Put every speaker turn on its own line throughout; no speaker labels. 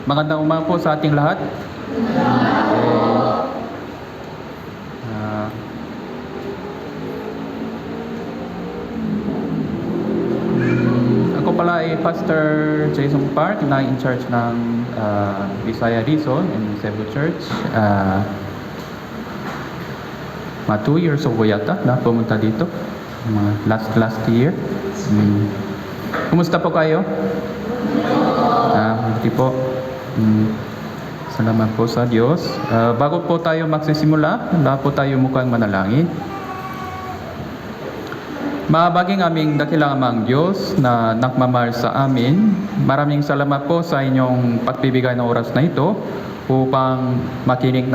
Magandang umaga po sa ating lahat. Ah, ako pala ay Pastor Jason Park na in charge ng Visaya Rizal and Cebu Church. Mga 2 years ago yata na pumunta dito. Last year. Kumusta po kayo? Hindi po. Salamat po sa Diyos. Bago po tayo magsisimula, lahat po tayo mukhang manalangin. Mahabaging aming dakilang Amang Diyos na nakmamahal sa amin, maraming salamat po sa inyong pagbibigay ng oras na ito upang makarinig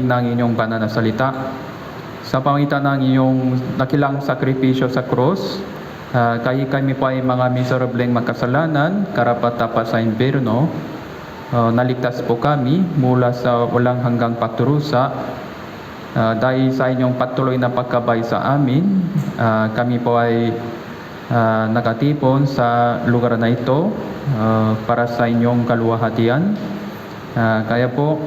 ng inyong banal na salita. Sa pamagitan ng inyong dakilang sakripisyo sa krus, kami po ay mga miserableng makasalanan, karapat-dapat sa impyerno. Naligtas po kami mula sa walang hanggang pagdurusa. Dahil sa inyong patuloy na pagkabay sa amin, kami po ay nakatipon sa lugar na ito para sa inyong kaluwalhatian. Kaya po,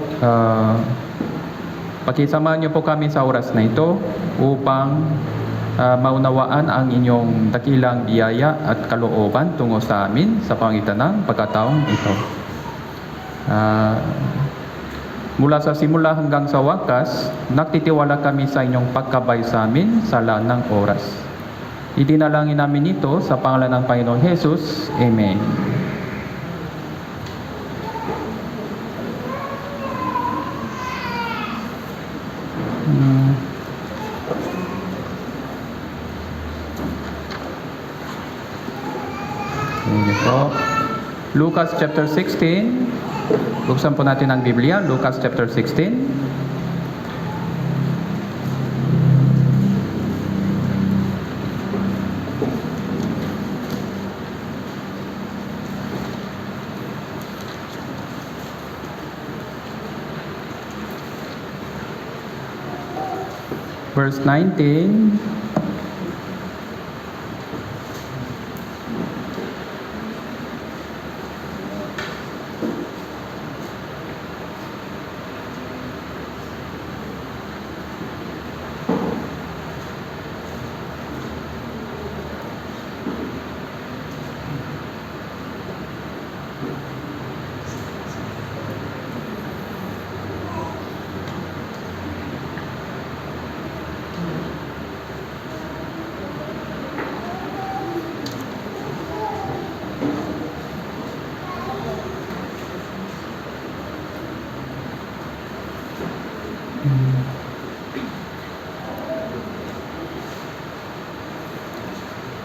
pakisamahan niyo po kami sa oras na ito upang maunawaan ang inyong dakilang biyaya at kalooban tungo sa amin sa pamagitan ng pagkataong ito. Mula sa simula hanggang sa wakas, nagtitiwala kami sa inyong pagkabay sa amin sa lahat ng oras. Idinalangin namin ito sa pangalan ng Panginoon Jesus. Amen. Ayan po. Lucas chapter 16. Buksan po natin ang Biblia, Lucas chapter 16. Verse 19.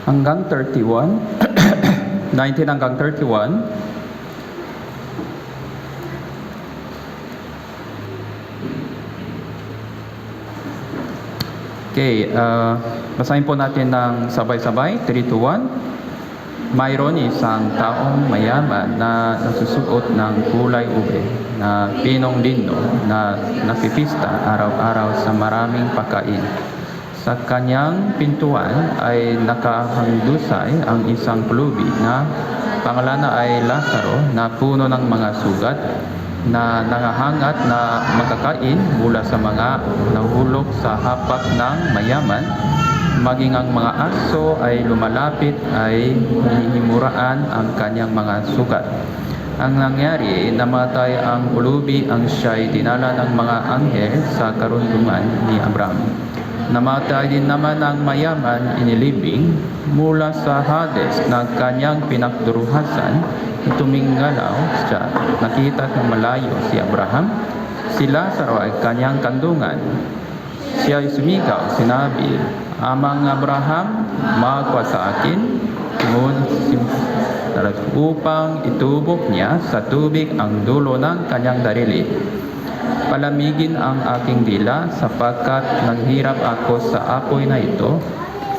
Hanggang 31. 19 hanggang 31. Okay, basahin po natin ng sabay-sabay. 3 to 1. Mayroon isang taong mayaman na nagsusuot ng kulay ube na pinong lino na napipista araw-araw sa maraming pagkain. Sa kanyang pintuan ay nakahandusay ang isang pulubi na pangalan ay Lazaro na puno ng mga sugat na nangahangat na makakain mula sa mga nahulog sa hapak ng mayaman. Maging ang mga aso ay lumalapit ay hinihimuraan ang kanyang mga sugat. Ang nangyari, namatay ang pulubi, ang siya'y dinala ng mga anghel sa karundungan ni Abraham. Namatay din naman ang mayaman, inilibing mula sa Hades na kanyang pinagduruhasan. Tumingalaw siya, nakita ng malayo si Abraham. Si Lazaro ay kanyang kandungan. Siya ay sumigaw, sinabi, Amang Abraham, magwa sa akin upang itubok niya sa tubig ang dulo ng kanyang darili. Palamigin ang aking dila sapagkat naghirap ako sa apoy na ito.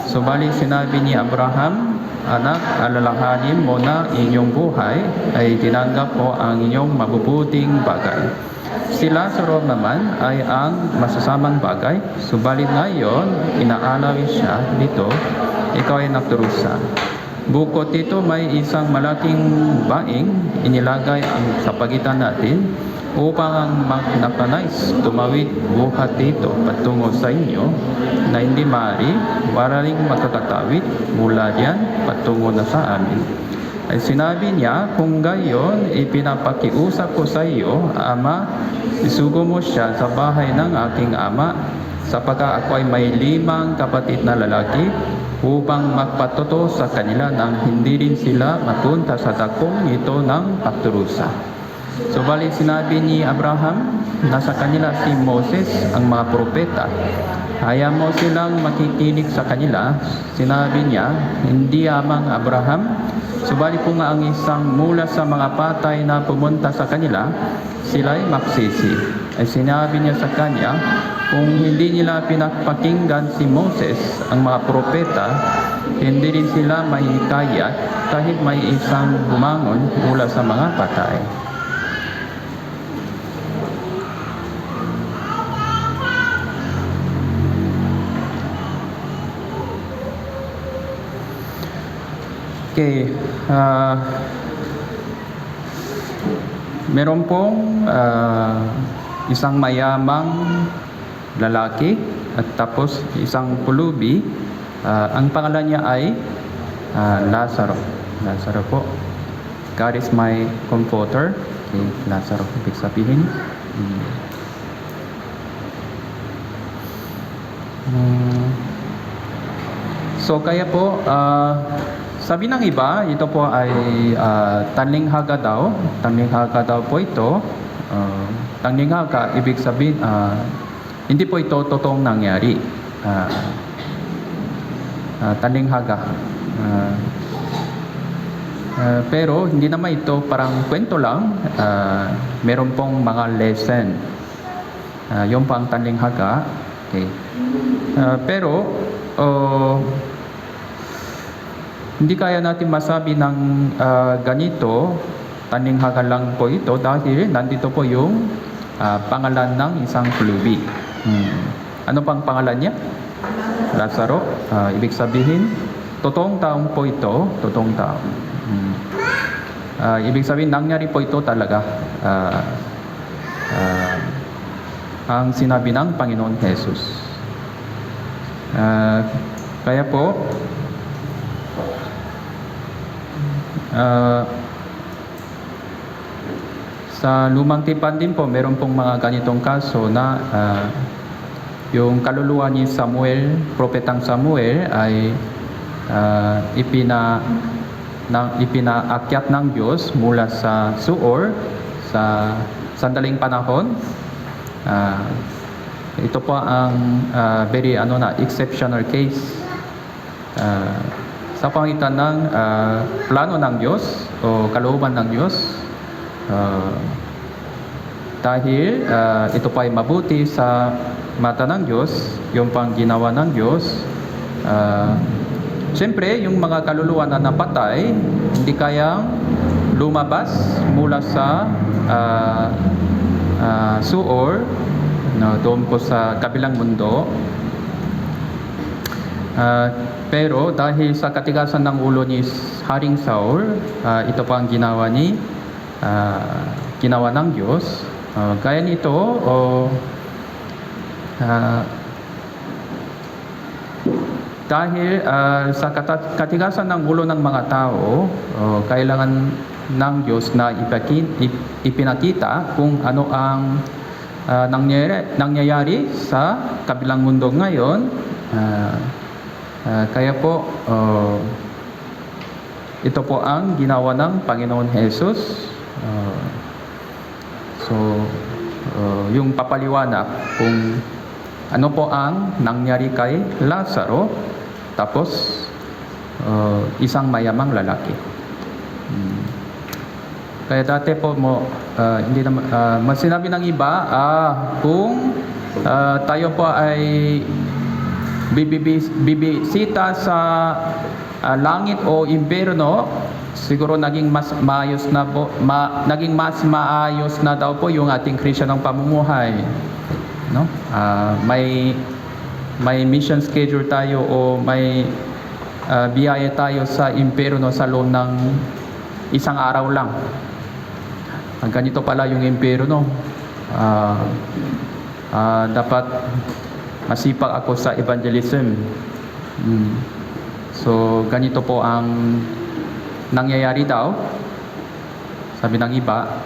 Subalit sinabi ni Abraham, Anak, alalahanin mo na inyong buhay ay tinanggap mo ang inyong mabubuting bagay. Si Lazaro naman ay ang masasamang bagay, subalit ngayon inaalawin siya dito, ikaw ay nagdurusa. Bukod dito, may isang malaking baing inilagay sa pagitan natin upang ang magnakanais tumawid buhat dito patungo sa inyo na hindi maaari, para ring makakatawid mula diyan patungo na sa amin. Ay sinabi niya, kung gayon, ipinapakiusap ko sa iyo, Ama, isugo mo siya sa bahay ng aking ama, sapagkat ako ay may 5 kapatid na lalaki, upang magpatuto sa kanila nang hindi rin sila mapunta sa dakong ito ng pagturusa. Subalit sinabi ni Abraham, nasa kanila si Moses ang mga propeta. Hayaan mo silang makikinig sa kanila. Sinabi niya, hindi amang Abraham, subalit kung ang isang mula sa mga patay na pumunta sa kanila, sila'y magsisi. Ay sinabi niya sa kanya, kung hindi nila pinapakinggan si Moses, ang mga propeta, hindi rin sila mahihikayat kahit may isang bumangon mula sa mga patay. Okay, meron pong isang mayamang lalaki at tapos isang pulubi. Ang pangalan niya ay Lazaro. Lazaro po. God is my comforter. Okay, Lazaro, ibig sabihin. So kaya po, sabi ng iba, ito po ay tanlinghaga daw. Tanlinghaga daw po ito. Tanlinghaga, ibig sabihin, hindi po ito totoong nangyari. Tanlinghaga. Pero hindi naman ito parang kwento lang. Meron pong mga lesson. Yung pang tanlinghaga. Okay. Pero hindi kaya natin masabi ng ganito, tanlinghaga lang po ito, dahil nandito po yung pangalan ng isang pulubi. Ano pang pangalan niya? Lazaro. Ibig sabihin, totoong taong po ito, totoong tao. Ibig sabihin, nangyari po ito talaga. Ang sinabi ng Panginoon Jesus. Kaya po, sa Lumang Tipan din po, meron pong mga ganitong kaso na yung kaluluwa ni Samuel, propetang Samuel, ay ipinaakyat ng Diyos mula sa Suor sa sandaling panahon. Ito po ang very exceptional case sa pangitan ng plano ng Diyos o kalooban ng Diyos. Dahil ito pa ay mabuti sa mata ng Diyos, yung pang ginawa ng Diyos. Siyempre, yung mga kaluluwa na napatay, hindi kayang lumabas mula sa Suor, doon po sa kabilang mundo. Pero dahil sa katigasan ng ulo ni Haring Saul, ito pa ang ginawa ng Diyos. Kaya nito, dahil sa katigasan ng ulo ng mga tao, kailangan ng Diyos na ipinakita kung ano ang nangyayari sa kabilang mundo ngayon. Kaya po, ito po ang ginawa ng Panginoon Jesus. Yung papaliwanag kung ano po ang nangyari kay Lazaro, tapos isang mayamang lalaki. Kaya dati po hindi naman sinabi ng iba, kung tayo po ay bibisita sa langit o impyerno, siguro naging mas maayos na daw po yung ating Kristiyanong pamumuhay, no? May mission schedule tayo o may biyaya tayo sa impyerno sa loob ng isang araw lang. Ang ganito pala yung impyerno. Dapat masipag ako sa evangelism. So, ganito po ang nangyayari daw. Sabi ng iba.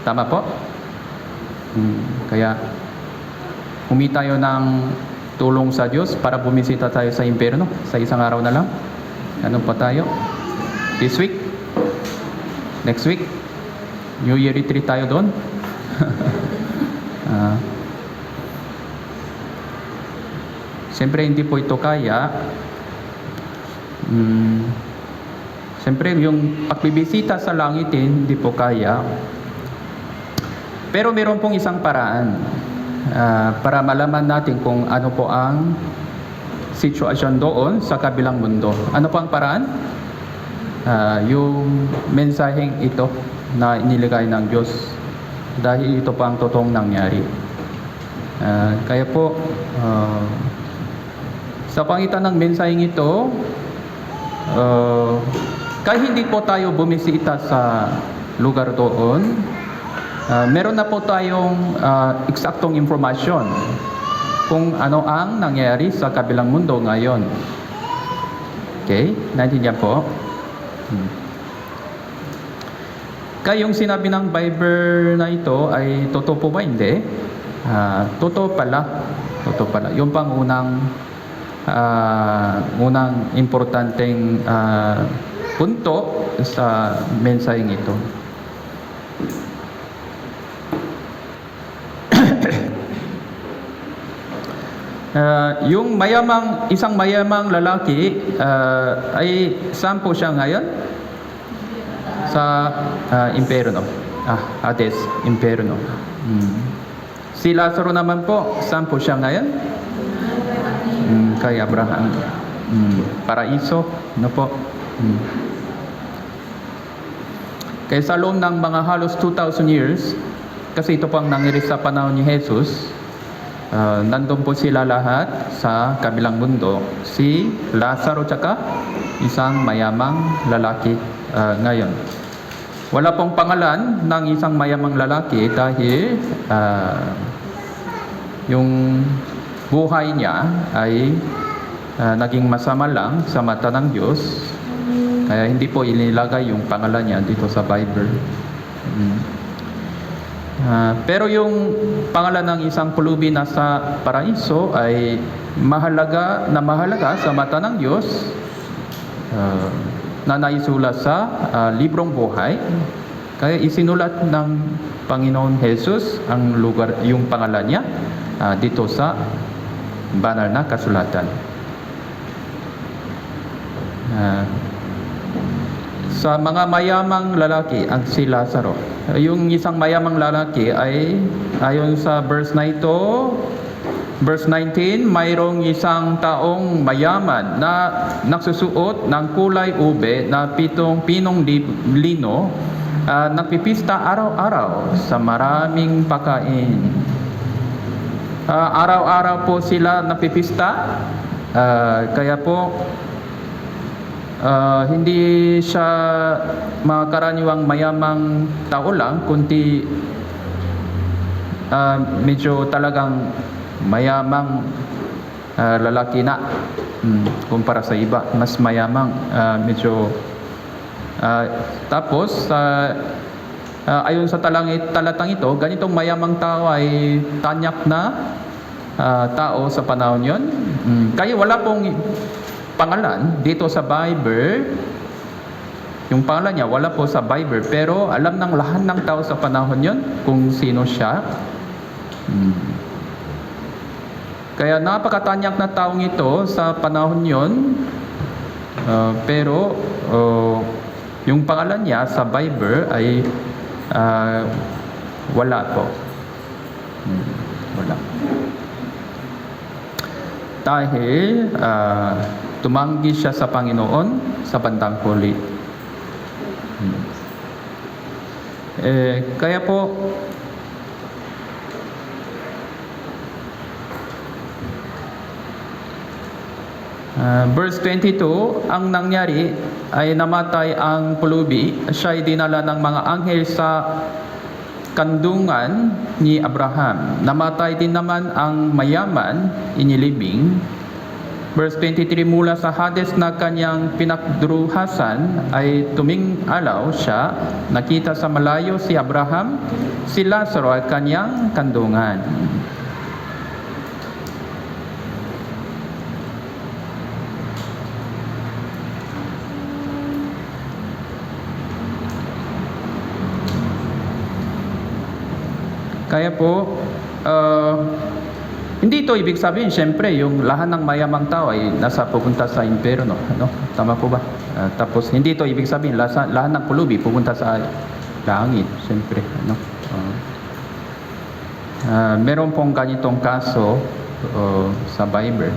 Tama po? Kaya, humingi tayo ng tulong sa Diyos para bumisita tayo sa impyerno sa isang araw na lang. Ano pa tayo? This week? Next week? New Year retreat tayo doon? Siyempre hindi po ito kaya. Siyempre yung pagbibisita sa langit hindi po kaya. Pero meron pong isang paraan para malaman natin kung ano po ang sitwasyon doon sa kabilang mundo. Ano po ang paraan? Yung mensaheng ito na iniligay ng Diyos. Dahil ito po ang totoong nangyari. Kaya po, sa pangitan ng mensaheng ito, kahit hindi po tayo bumisita sa lugar doon, meron na po tayong eksaktong impormasyon kung ano ang nangyayari sa kabilang mundo ngayon. Okay? Naintindihan po? Kaya yung sinabi ng Bible na ito ay totoo po ba? Hindi. Totoo pala. Totoo pala. Yung pang unang importanteng punto sa mensaheng ito. Yung isang mayamang lalaki ay saan po siya ngayon? Sa impyerno. Hades, impyerno. Si Lazaro naman po, saan po siya ngayon? Kay Abraham. Paraiso, ano po? Kaya sa loob ng mga halos 2,000 years, kasi ito po ang nangyari sa panahon ni Jesus, nandun po sila lahat sa kabilang mundo. Si Lazaro tsaka isang mayamang lalaki ngayon. Wala pong pangalan ng isang mayamang lalaki dahil yung buhay niya ay naging masama lang sa mata ng Diyos. Kaya hindi po inilagay yung pangalan niya dito sa Bible. Pero yung pangalan ng isang pulubi na sa paraiso ay mahalaga sa mata ng Diyos, na naisulat sa librong buhay. Kaya isinulat ng Panginoon Jesus ang lugar, yung pangalan niya dito sa banal na kasulatan. Sa mga mayamang lalaki ang si Lazaro. Yung isang mayamang lalaki ay ayon sa verse na ito, verse 19, mayroong isang taong mayaman na nagsusuot ng kulay ube na pinong lino, nagpipista araw-araw sa maraming pagkain. Araw-araw po sila nagpipista, kaya po hindi siya makaraniwang mayamang tao lang, kundi medyo talagang mayamang lalaki na kumpara sa iba, mas mayamang medyo tapos ayon sa talatang ito, ganitong mayamang tao ay tanyak na tao sa panahon yon. Kaya wala pong pangalan dito sa Bible. Yung pangalan niya wala po sa Bible, pero alam ng lahat ng tao sa panahon yon kung sino siya. Kaya napakatanyak na taong ito sa panahon yon, pero yung pangalan niya sa Bible ay wala po. Wala. Dahil tumanggi siya sa Panginoon sa bandang huli. Kaya po Verse 22, ang nangyari ay namatay ang pulubi. Siya ay dinala ng mga anghel sa kandungan ni Abraham. Namatay din naman ang mayaman, inilibing. Verse 23, mula sa Hades na kanyang pinakdruhasan ay tumingalaw siya. Nakita sa malayo si Abraham, si Lazaro ay kanyang kandungan. Kaya po, hindi ito ibig sabihin, syempre, yung lahat ng mayamang tao ay pupunta sa impyerno. Ano? Tama po ba? Tapos, hindi ito ibig sabihin, lahat ng pulubi pupunta sa langit. Syempre, ano? Meron pong ganitong kaso sa Bible.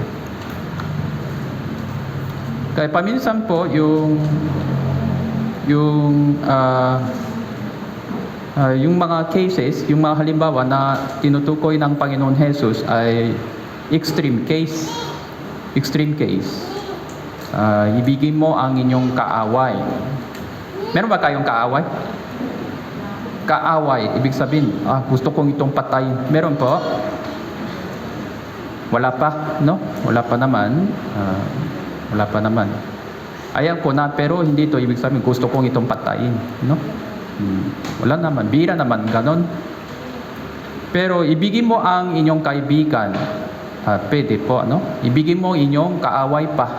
Kaya paminsan po, yung mga cases, yung mga halimbawa na tinutukoy ng Panginoon Jesus ay extreme case. Extreme case. Ibigin mo ang inyong kaaway. Meron ba kayong kaaway? Kaaway, ibig sabihin, gusto kong itong patayin. Meron po? Wala pa, no? Wala pa naman. Wala pa naman. Ayan ko na, pero hindi ito ibig sabihin, gusto kong itong patayin, no? Wala naman, bira naman ganon. Pero ibigin mo ang inyong kaibigan, pwede po, no? Ibigin mo inyong kaaway pa.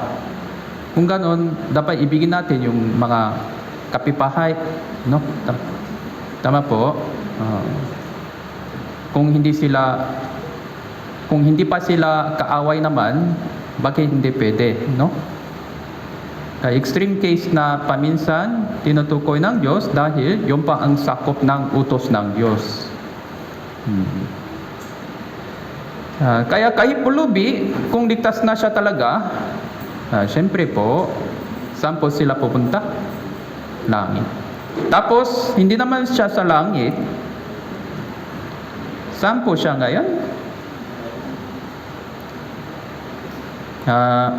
Kung ganon, dapat ibigin natin yung mga kapipahay, no? Tama po. Kung hindi pa sila kaaway naman, bakit hindi pwede, no? Extreme case na paminsan tinutukoy ng Diyos dahil yun pa ang sakop ng utos ng Diyos. Kaya kahit pulubi, kung ligtas na siya talaga, syempre po, saan po sila pupunta? Langit. Tapos, hindi naman siya sa langit. Saan po siya ngayon?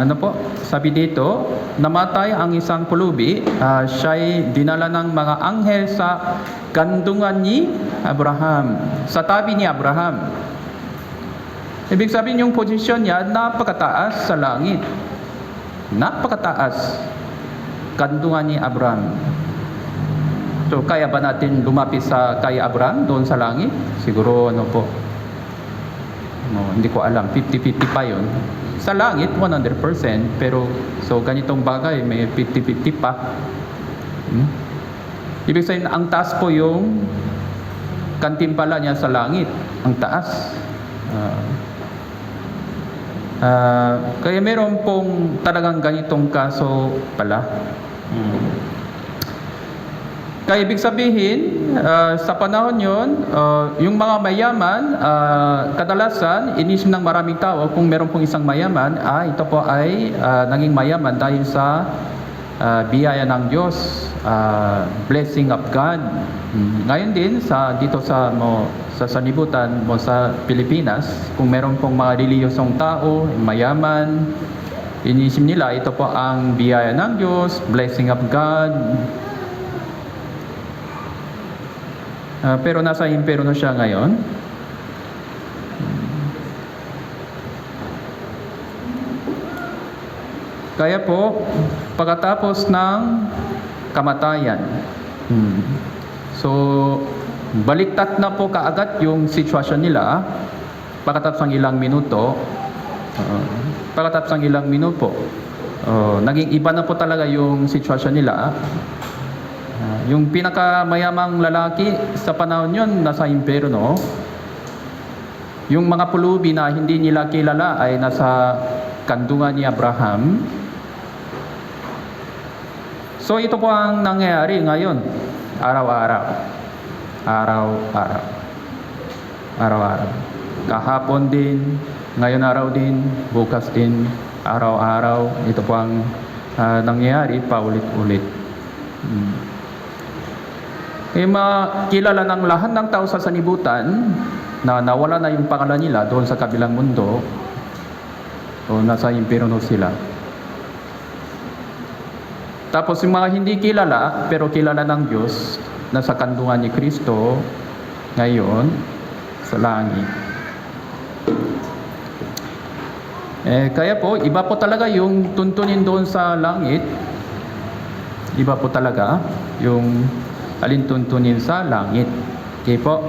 Ano po? Sabi dito, namatay ang isang pulubi, siya'y dinala ng mga anghel sa kandungan ni Abraham, sa tabi ni Abraham. Ibig sabihin yung posisyon niya, napakataas sa langit. Napakataas. Kandungan ni Abraham. So, kaya ba natin lumapit kay Abraham doon sa langit? Siguro, ano po? Hindi ko alam. 50-50 pa yun. Sa langit, 100%. Pero, so, ganitong bagay, may 50-50 pa. Ibig sabihin, ang taas po yung kantimpala niya sa langit. Ang taas. Kaya meron pong talagang ganitong kaso pala. Kaya ibig sabihin, sa panahon yun, yung mga mayaman, kadalasan, inisip ng maraming tao, kung meron pong isang mayaman, ito po ay naging mayaman dahil sa biyaya ng Diyos, blessing of God. Ngayon din, dito sa sanibutan mo sa Pilipinas, kung meron pong mga reliyosong tao, mayaman, inisip nila, ito po ang biyaya ng Diyos, blessing of God. Pero nasa impyerno siya ngayon. Kaya po, pagkatapos ng kamatayan, so, baliktad na po kaagad yung sitwasyon nila pagkatapos ng ilang minuto. Naging iba na po talaga yung sitwasyon nila. Yung pinakamayamang lalaki sa panahon yun, nasa impyerno. Yung mga pulubi na hindi nila kilala ay nasa kandungan ni Abraham. So ito po ang nangyayari ngayon, araw-araw. Araw-araw. Kahapon din, ngayon araw din, bukas din, araw-araw. Ito po ang nangyayari paulit-ulit. Makilala ng lahat ng tao sa sanibutan na nawala na yung pangalan nila doon sa kabilang mundo o nasa impyerno sila. Tapos yung mga hindi kilala, pero kilala ng Diyos, na sa kandungan ni Kristo, ngayon, sa langit. Kaya po, iba po talaga yung tuntunin doon sa langit. Iba po talaga yung alin tuntunin sa langit. Okay po?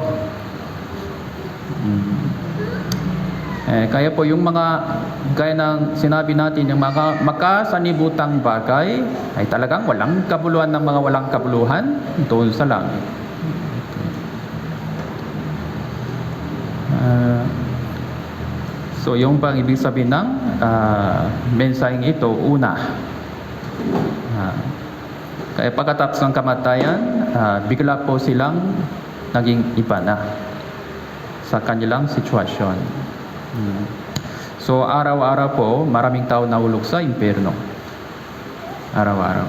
Kaya po yung mga, gaya ng sinabi natin, yung mga makasanibutang bagay ay talagang walang kabuluhan ng mga walang kabuluhan doon sa langit. So yung pang ibig sabihin ng mensaheng ito, una, kaya pagkatapos ng kamatayan, bigla po silang naging iba na sa kanilang sitwasyon. So araw-araw po, maraming tao nahulog sa impyerno. Araw-araw.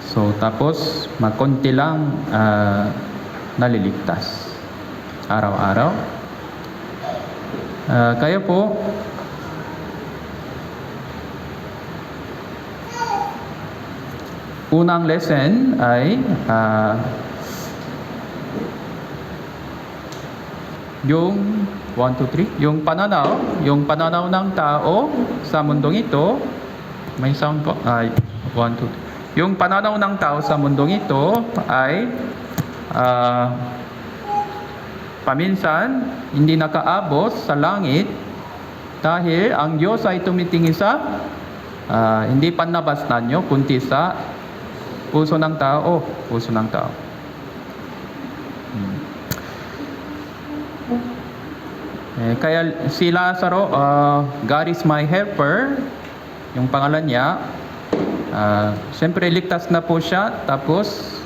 So tapos, makonti lang naliligtas. Araw-araw. Kaya po, unang lesson ay yung 1, 2, 3, yung pananaw ng tao sa mundong ito. May sound po? 1, 2, 3. Yung pananaw ng tao sa mundong ito ay paminsan hindi nakaabot sa langit dahil ang Diyos ay tumitingin sa hindi panlabas nyo kundi sa puso ng tao. Kaya si Lazaro, God is my helper, yung pangalan niya. Siyempre ligtas na po siya. Tapos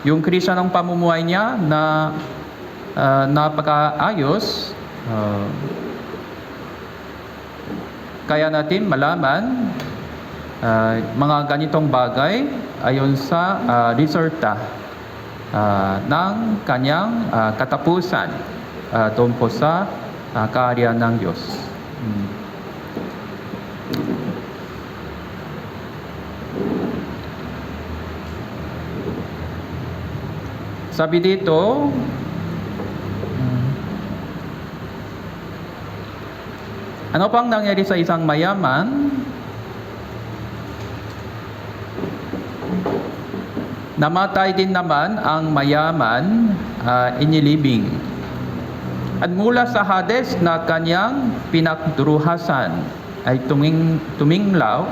yung krisya ng pamumuhay niya na napakaayos, kaya natin malaman mga ganitong bagay ayon sa resulta ng kanyang katapusan doon po sa kaharian ng Diyos. Sabi dito, ano pang nangyari sa isang mayaman? Namatay din naman ang mayaman, inilibing. At mula sa Hades na kanyang pinagduruhasan ay tumingala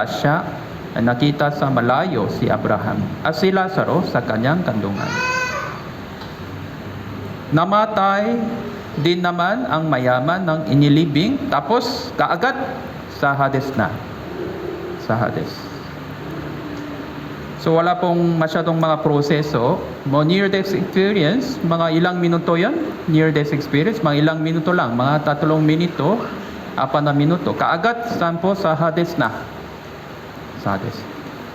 siya at nakita sa malayo si Abraham at si Lazaro sa kanyang kandungan. Namatay din naman ang mayaman ng inilibing, tapos kaagad sa Hades na. Sa Hades. So wala pong masyadong mga proseso. Near-death experience, mga ilang minuto yan. Near-death experience, mga ilang minuto lang. Mga 3 minuto, 4 na minuto. Kaagad, saan po? Sa Hades na. Sa Hades.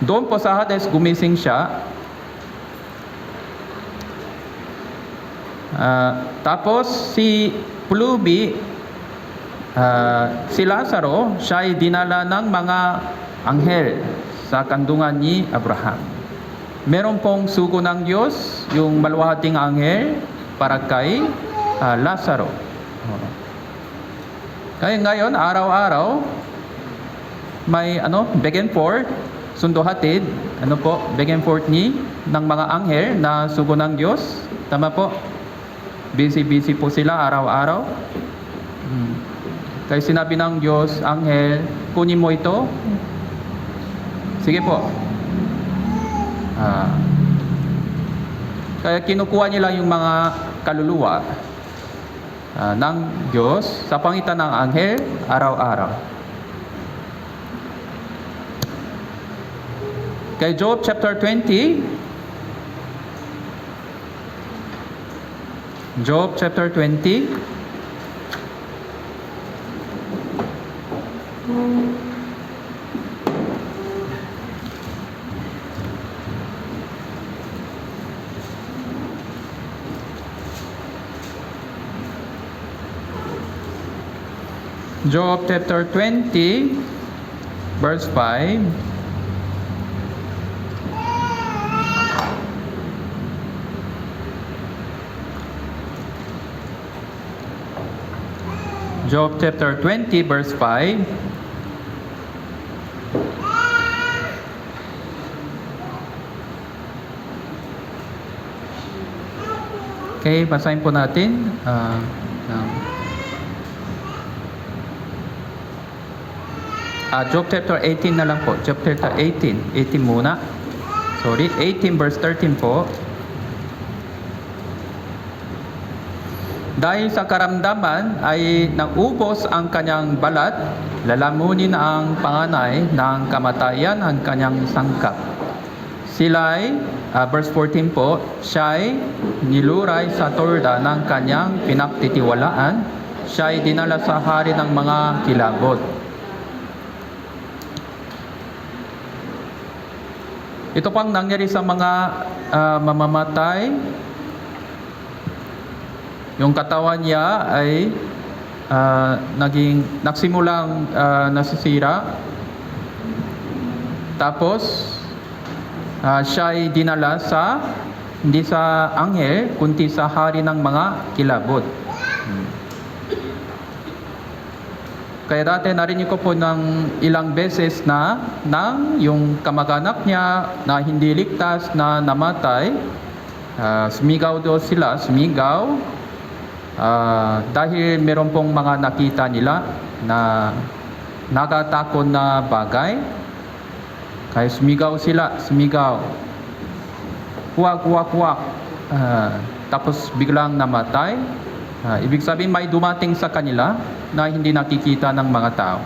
Doon po sa Hades, gumising siya. Tapos si Pulubi, si Lazaro, siya ay dinala ng mga anghel sa kandungan ni Abraham. Meron pong sugo ng Diyos, yung maluwating anghel para kay Lazaro. Kaya ngayon, araw-araw, may back and forth, sunduhatid, back and forth ng mga anghel na sugo ng Diyos. Tama po? Busy po sila araw-araw. Kaya sinabi ng Diyos, anghel, kunin mo ito. Sige po. Kaya kinukuha nila yung mga kaluluwa ng Diyos sa pangitan ng anghel araw-araw. Kay Job chapter 20, Job chapter 20. Job chapter 20, verse 5. Job chapter 20 verse 5. Okay, basahin po natin. Job chapter 18 na lang po. Job chapter 18. 18 muna. Sorry, 18 verse 13 po. Dahil sa karamdaman ay naubos ang kanyang balat, lalamunin ang panganay ng kamatayan ang kanyang sangkap. Sila'y, verse 14 po, siya'y niluray sa torda ng kanyang pinagtitiwalaan, siya'y dinala sa hari ng mga kilabot. Ito pang nangyari sa mga mamamatay. Yung katawan niya ay nagsimulang nasisira. Tapos, siya ay dinala hindi sa anghel, kundi sa hari ng mga kilabot. Kaya dati narinig ko po ng ilang beses na yung kamag-anak niya na hindi ligtas na namatay, sumigaw daw sila, dahil meron pong mga nakita nila na nakatakot na bagay. Kaya sumigaw sila. Huwag. Tapos biglang namatay. Ibig sabihin may dumating sa kanila na hindi nakikita ng mga tao.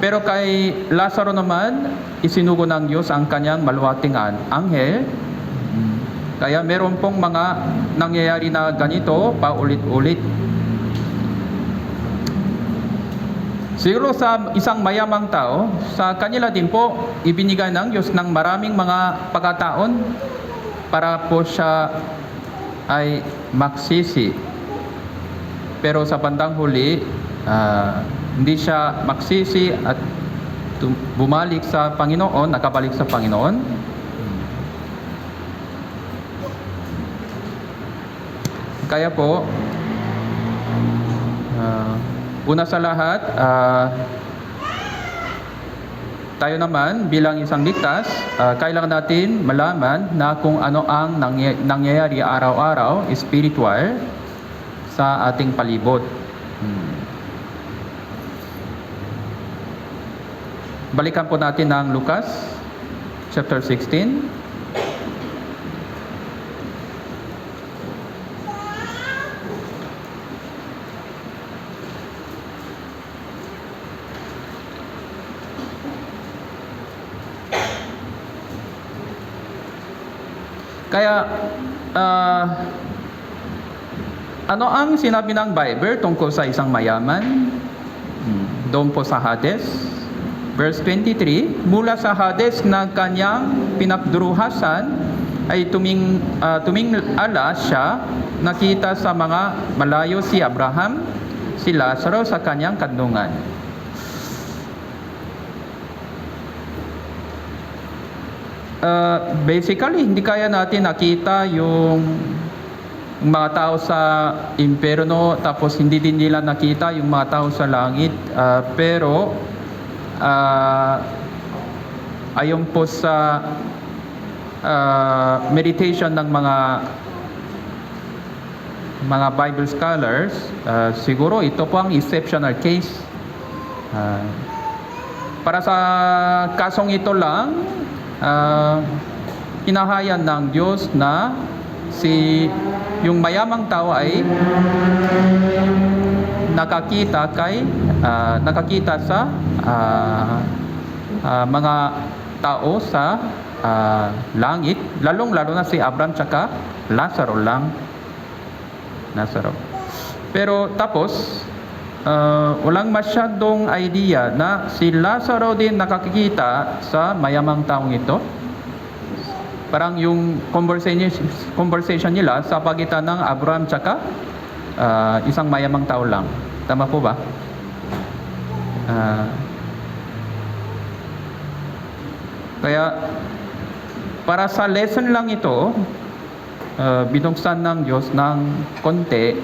Pero kay Lazaro naman, isinugo ng Diyos ang kanyang maluwating anghel. Kaya meron pong mga nangyayari na ganito paulit-ulit. Siguro sa isang mayamang tao, sa kanila din po, ibinigay ng Diyos ng maraming mga pagkataon para po siya ay magsisi. Pero sa bandang huli, hindi siya magsisi at bumalik sa Panginoon, nakabalik sa Panginoon. Kaya po, una sa lahat, tayo naman bilang isang ligtas, kailangan natin malaman na kung ano ang nangyayari araw-araw, spiritual, sa ating palibot. Balikan po natin ang Lucas chapter 16. Kaya, ano ang sinabi ng Bible tungkol sa isang mayaman? Doon po sa Hades. Verse 23, mula sa Hades na kanyang pinagduruhasan ay tumingala siya, nakita sa mga malayo si Abraham, si Lazaro sa kanyang kandungan. Basically, hindi kaya natin nakita yung mga tao sa impyerno, tapos hindi din nila nakita yung mga tao sa langit. Pero ayon po sa meditation ng mga Bible scholars, siguro ito po ang exceptional case. Para sa kasong ito lang, hinahayan ng Diyos na yung mayamang tao ay nakakita sa mga tao sa langit, lalong-lalo na si Abraham tsaka Lazaro. Pero tapos walang masyadong idea na si Lazaro din nakakikita sa mayamang taong ito. Parang yung conversation nila sa pagitan ng Abraham tsaka isang mayamang tao lang. Tama po ba? Kaya para sa lesson lang ito, binuksan ng Diyos ng konti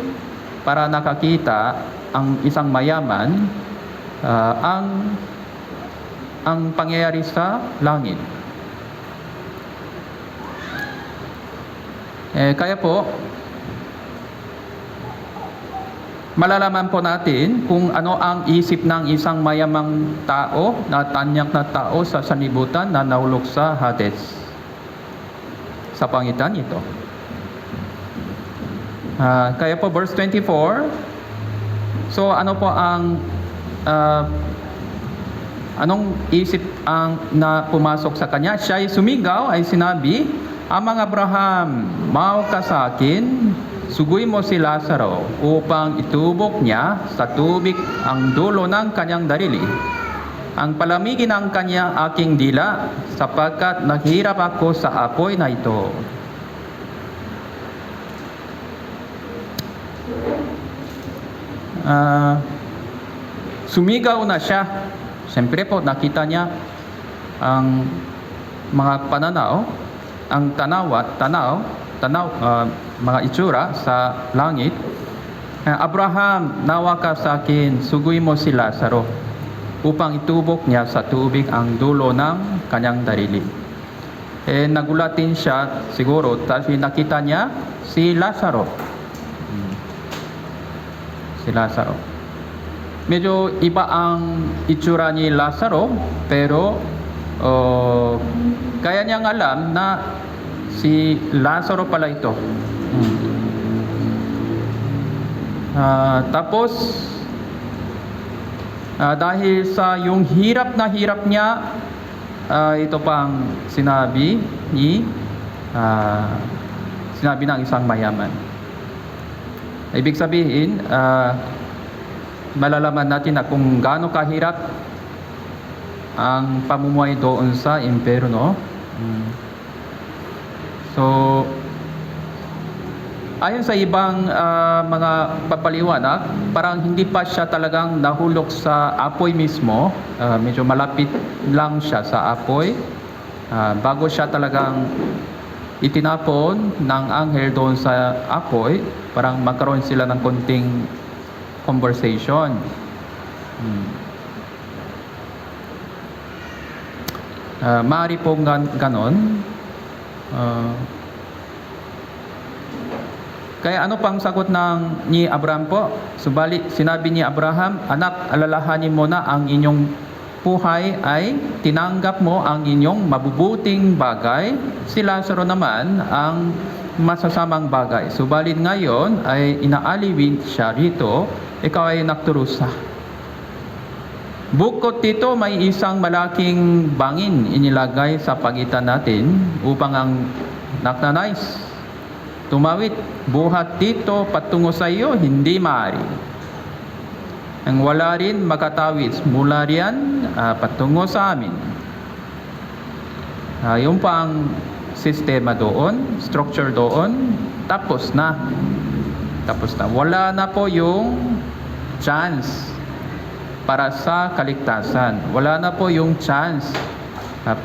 para nakakita ang isang mayaman ang pangyayari sa langit. Kaya po, malalaman po natin kung ano ang isip ng isang mayamang tao na tanyak na tao sa sanlibutan na nahulog sa Hades sa pangitan ito. Kaya po verse 24, so ano po ang anong isip ang na pumasok sa kanya? Siya ay sumigaw, ay sinabi, "Amang Abraham, mao ka sa akin, suguin mo si Lazaro upang itubok niya sa tubig ang dulo ng kanyang darili. Ang palamigin ang kanya aking dila, sapagkat naghirap ako sa apoy na ito." Sumigaw na siya. Siyempre po, nakita niya ang mga pananaw, ang tanaw, mga itsura sa langit. "Abraham, nawa ka sa akin, suguin mo si Lazaro upang itubok niya sa tubig ang dulo ng kanyang darili." Nagulat din siya siguro dahil nakita niya si Lazaro. Medyo iba ang itsura ni Lazaro, pero kaya niyang alam na si Lazaro pala ito. Tapos dahil sa yung hirap niya, ito pang sinabi ng isang mayaman. Ibig sabihin, malalaman natin na kung gaano kahirap ang pamumuhay doon sa impyerno. So, ayon sa ibang mga papaliwanag, parang hindi pa siya talagang nahulog sa apoy mismo. Medyo malapit lang siya sa apoy bago siya talagang itinapon ng anghel doon sa apoy. Parang magkaroon sila ng konting conversation. Maaari pong ganon. Kaya ano pang sagot ni Abraham po? Subalit sinabi ni Abraham, "Anak, alalahanin mo na ang inyong buhay ay tinanggap mo ang inyong mabubuting bagay. Si Lazaro naman ang masasamang bagay. Subalit ngayon ay inaaliwin siya rito, ikaw ay nagturusa. Bukod dito, may isang malaking bangin inilagay sa pagitan natin upang ang nagnanais tumawid buhat dito patungo sa iyo, hindi maaari. Ang wala rin makatawid mula riyan patungo sa amin." Yung pang sistema doon, structure doon, tapos na. Wala na po yung chance para sa kaligtasan. Wala na po yung chance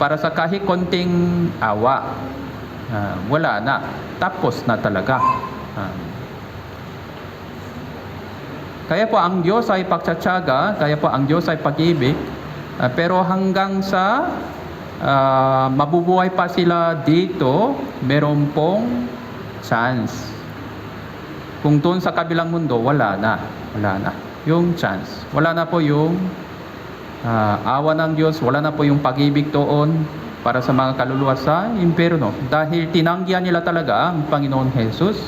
para sa kahit konting awa. Wala na. Tapos na talaga. Kaya po ang Diyos ay pagtsatsaga, kaya po ang Diyos ay pag-ibig, pero hanggang sa mabubuhay pa sila dito, meron pong chance. Kung doon sa kabilang mundo, wala na yung chance. Wala na po yung awa ng Diyos, wala na po yung pag-ibig doon para sa mga kaluluwa sa impyerno. Dahil tinanggihan nila talaga ang Panginoon Jesus.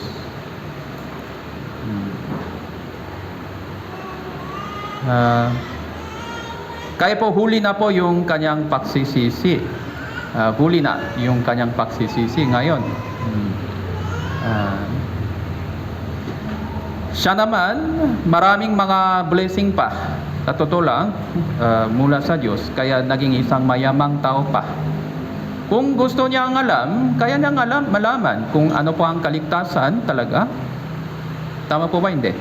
Kaya po huli na po yung kanyang pagsisisi. Huli na yung kanyang pagsisisi ngayon. Siya naman, maraming mga blessing pa. Sa totoo lang, mula sa Diyos. Kaya naging isang mayamang tao pa. Kung gusto niya ang alam, kaya niyang malaman kung ano po ang kaligtasan talaga. Tama po ba? Hindi.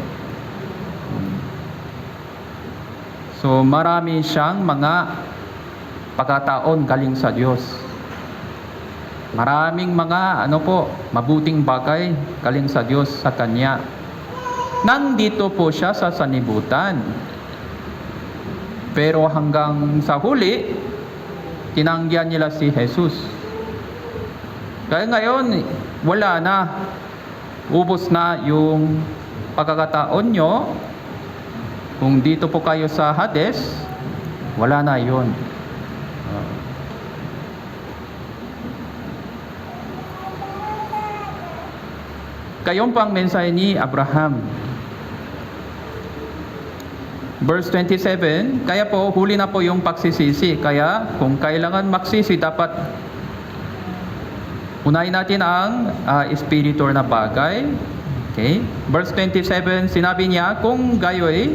So marami siyang mga pagkataon galing sa Diyos. Maraming mga mabuting bagay galing sa Diyos sa kanya. Nandito po siya sa sanibutan. Pero hanggang sa huli, tinanggihan nila si Jesus. Kaya ngayon, wala na. Ubos na yung pagkakataon nyo. Kung dito po kayo sa Hades, wala na yun. Kayong pang mensahe ni Abraham. Verse 27, kaya po huli na po yung pagsisisi. Kaya kung kailangan magsisi, dapat unahin natin ang espiritu na bagay. Okay? Verse 27, sinabi niya, kung gayoy,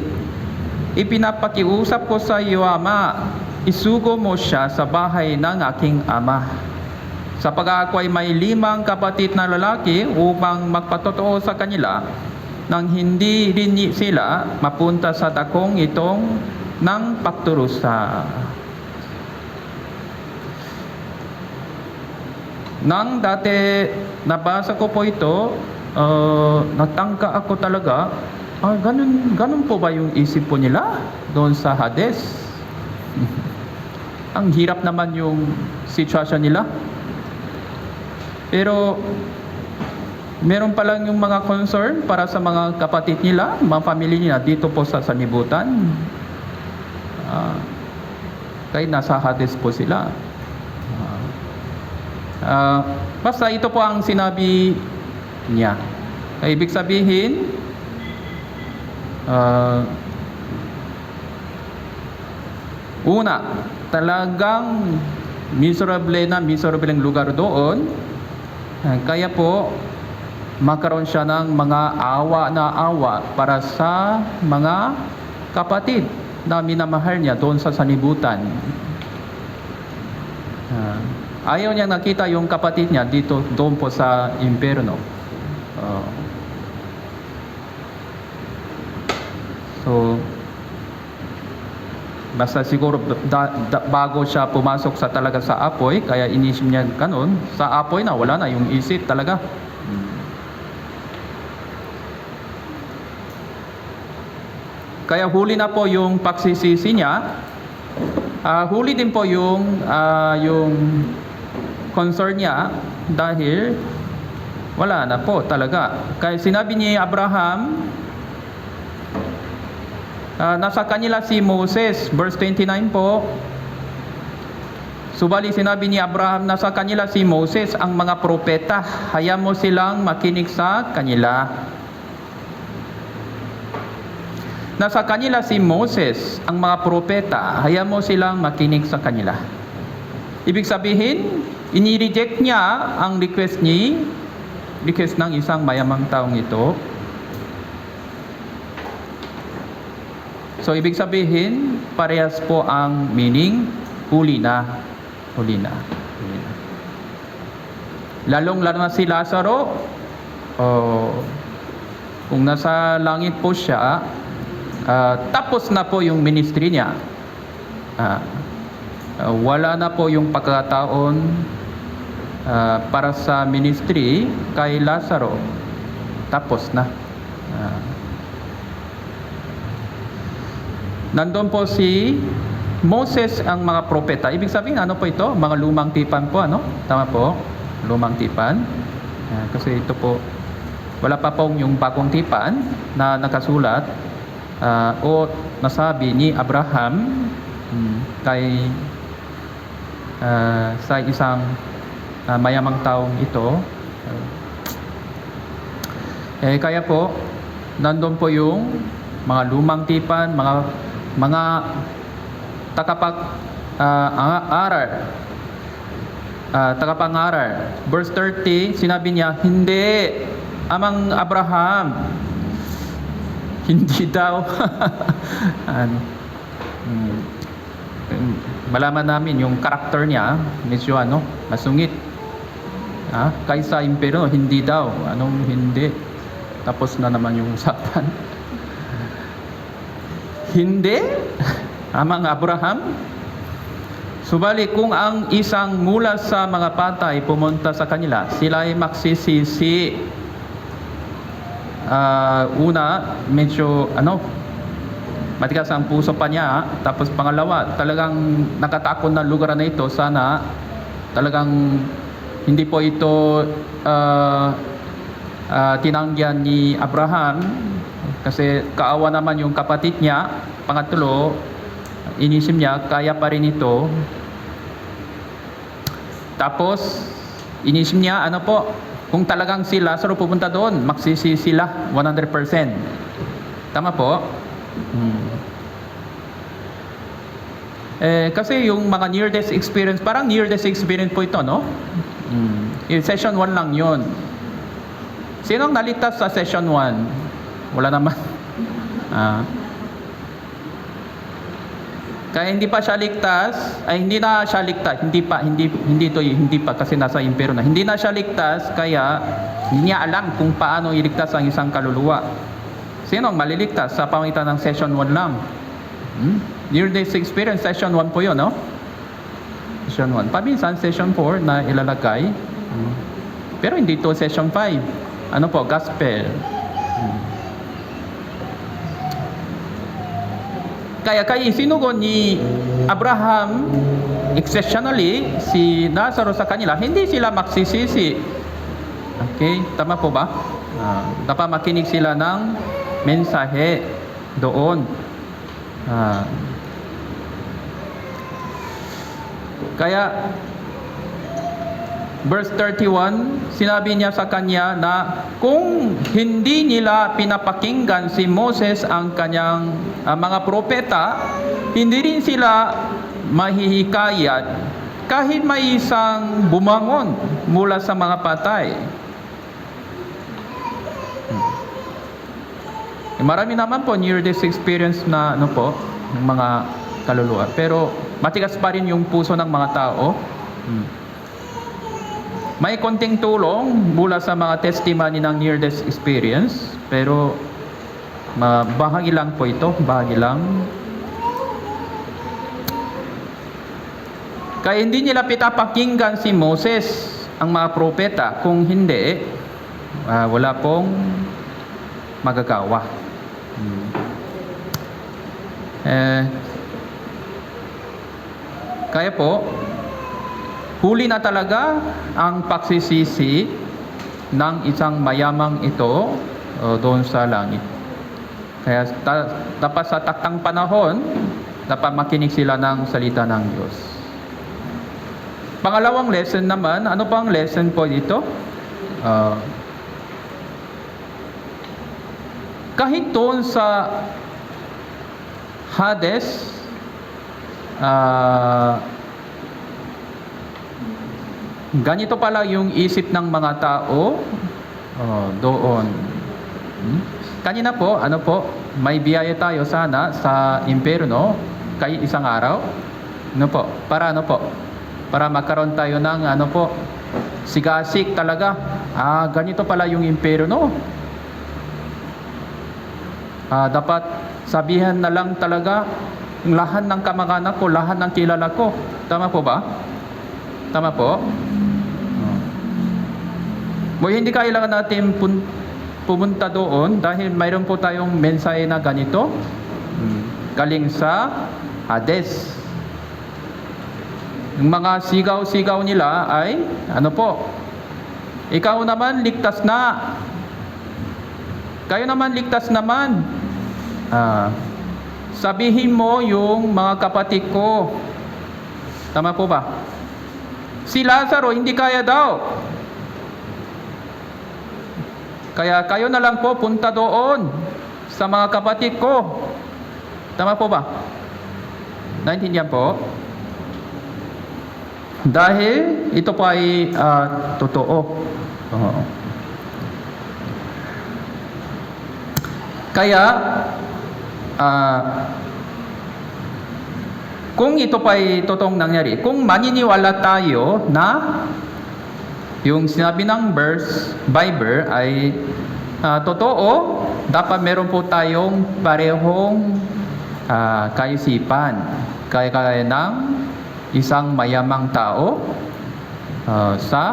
ipinapakiusap ko sa iyo, Ama, isugo mo siya sa bahay ng aking ama. Sapagkat ako ay may 5 kapatid na lalaki upang magpatotoo sa kanila nang hindi rin sila mapunta sa dakong itong ng pagturusa. Nang dati nabasa ko po ito, natangka ako talaga, ganun po ba yung isip po nila doon sa Hades? Ang hirap naman yung sitwasyon nila. Pero meron pa lang yung mga concern para sa mga kapatid nila, mga pamilya nila dito po sa sanibutan. Kaya nasa Hades po sila. Basta ito po ang sinabi niya. Ibig sabihin, una, talagang miserable ang lugar doon. Kaya po magkaroon siya ng mga awa para sa mga kapatid na minamahal niya doon sa sanibutan. Ayaw niya nakita yung kapatid niya doon po sa impyerno. So basta siguro bago siya pumasok talaga sa apoy, kaya inisip niya ganun, sa apoy na wala na yung isip talaga. Kaya huli na po yung pagsisisi niya. Huli din po yung concern niya dahil wala na po talaga. Kaya sinabi ni Abraham, nasa kanila si Moses, verse 29 po. Subali sinabi ni Abraham, nasa kanila si Moses, ang mga propeta, hayaan mo silang makinig sa kanila. Nasa kanila si Moses, ang mga propeta, hayaan mo silang makinig sa kanila. Ibig sabihin, inireject niya ang request ng isang mayamang taong ito. So, ibig sabihin, parehas po ang meaning, huli na. Lalong-lalo na si Lazaro, kung nasa langit po siya, tapos na po yung ministry niya. Wala na po yung pagkataon para sa ministry kay Lazaro. Tapos na. Nandun po si Moses, ang mga propeta. Ibig sabihin, ano po ito? Mga lumang tipan po, ano? Tama po? Lumang tipan. Kasi ito po, wala pa pong yung bagong tipan na nakasulat o nasabi ni Abraham kay sa isang mayamang taong ito. Kaya po, nandun po yung mga lumang tipan, mga tagapang-aral. Verse 30, sinabi niya, hindi, amang Abraham, hindi daw. Malaman namin yung karakter niya, medyo masungit. Kaysa impero, hindi daw. Anong hindi? Tapos na naman yung usapan. Hindi? Amang Abraham? Subalit kung ang isang mula sa mga patay pumunta sa kanila, sila ay magsisisi. Una, medyo matigas ang puso pa niya. Tapos pangalawa, talagang nakatakot na lugar na ito. Sana talagang hindi po ito tinanggihan ni Abraham, kasi kaawa naman yung kapatid niya. Pangatlo, inisip niya kaya pa rin ito. Tapos inisip niya kung talagang si Lazaro pupunta doon, magsisi sila 100%. Tama po? Kasi yung mga near-death experience, parang near-death experience po ito, no? Yung session 1 lang yun. Sinong naligtas sa session 1? Wala naman. Kaya hindi pa siya ligtas, hindi na siya ligtas, hindi pa kasi nasa impero na. Hindi na siya ligtas, kaya hindi niya alam kung paano iligtas ang isang kaluluwa. Sino ang maliligtas sa pamagitan ng session 1 lang? Near death experience, session 1 po yun, no? Session 1. Paminsan, session 4 na ilalagay. Pero hindi to session 5. Gospel. Kaya sinugon ni Abraham exceptionally si Lazaro sa kanila, hindi sila magsisisi. Okay, tama po ba? Dapat makinig sila ng mensahe doon. Kaya verse 31, sinabi niya sa kanya na kung hindi nila pinapakinggan si Moses ang kanyang mga propeta, hindi rin sila mahihikayat kahit may isang bumangon mula sa mga patay. Marami naman po near-death experience na ng mga kaluluwa, pero matigas pa rin yung puso ng mga tao. May konting tulong mula sa mga testimony ng near-death experience, pero bahagi lang po ito, bahagi lang. Kaya hindi nila pinapakinggan si Moses ang mga propeta, kung hindi, wala pong magagawa. Kaya po, huli na talaga ang pagsisisi ng isang mayamang ito doon sa langit. Kaya dapat sa taktang panahon, dapat makinig sila ng salita ng Diyos. Pangalawang lesson naman, ano pang lesson po dito? Kahit doon sa Hades, ganito pala yung isip ng mga tao doon. Kanina po, may biyaya tayo sana sa impyerno kay isang araw. Para magkaroon tayo ng sigasik talaga. Ganito pala yung impyerno. Dapat sabihan na lang talaga lahat ng kamag-anak ko, lahat ng kilala ko. Tama po ba? Tama po? Hindi kailangan natin pumunta doon dahil mayroon po tayong mensahe na ganito galing sa Hades. Yung mga sigaw-sigaw nila ay ikaw naman ligtas na, kayo naman ligtas naman, sabihin mo yung mga kapatid ko. Tama po ba? Si Lazaro hindi kaya daw, kaya kayo na lang po punta doon sa mga kapatid ko. Tama po ba? Naintindihan po? Dahil ito po ay totoo. Kaya kung ito pa ay totoong nangyari, kung maniniwala tayo na yung sinabi ng verse, Bible ay totoo, dapat meron po tayong parehong kaisipan, kaya ng isang mayamang tao sa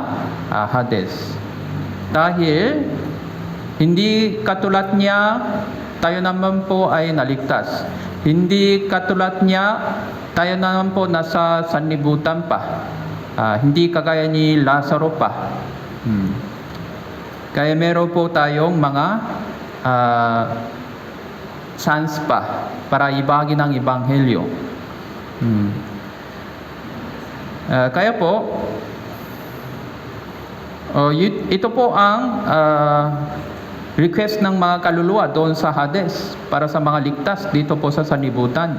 Hades. Dahil hindi katulad niya, tayo naman po ay naligtas. Hindi katulad niya, tayo naman po nasa sanlibutan pa. Hindi kagaya ni Lazaro pa. Kaya meron po tayong mga chance pa para ibagi ng Ebanghelyo. Kaya po, ito po ang request ng mga kaluluwa doon sa Hades para sa mga ligtas dito po sa sanlibutan.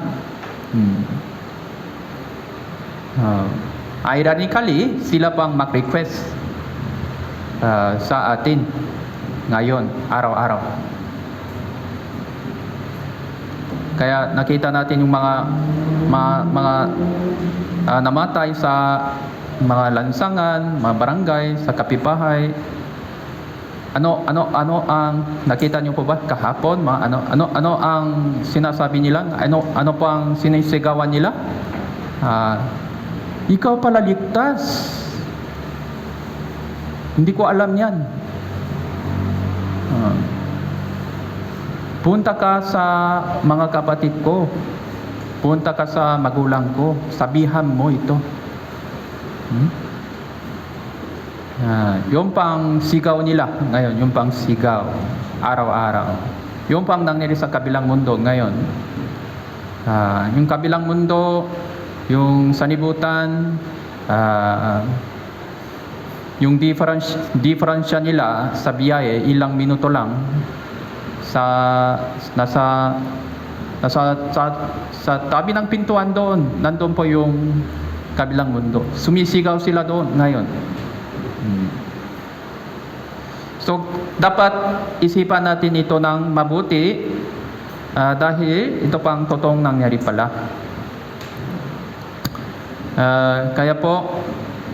Ironically, sila pang mag-request sa atin ngayon, araw-araw. Kaya nakita natin yung mga namatay sa mga lansangan, mga barangay, sa kapitbahay. Ano ang nakita niyo po ba kahapon? Ano ang sinasabi nila? Ano po ang sinisigawan nila? Ikaw pala ligtas. Hindi ko alam 'yan. Punta ka sa mga kapatid ko. Punta ka sa magulang ko. Sabihan mo ito. Yung pang sigaw nila ngayon, yung pang sigaw araw-araw. Yung pang nangyari sa kabilang mundo ngayon. Yung kabilang mundo, yung sanlibutan, yung diferensya nila sa biyahe, ilang minuto lang sa tabi ng pintuan doon, nandun po yung kabilang mundo. Sumisigaw sila doon ngayon. So, dapat isipan natin ito ng mabuti dahil ito pang totoong nangyari pala. Kaya po,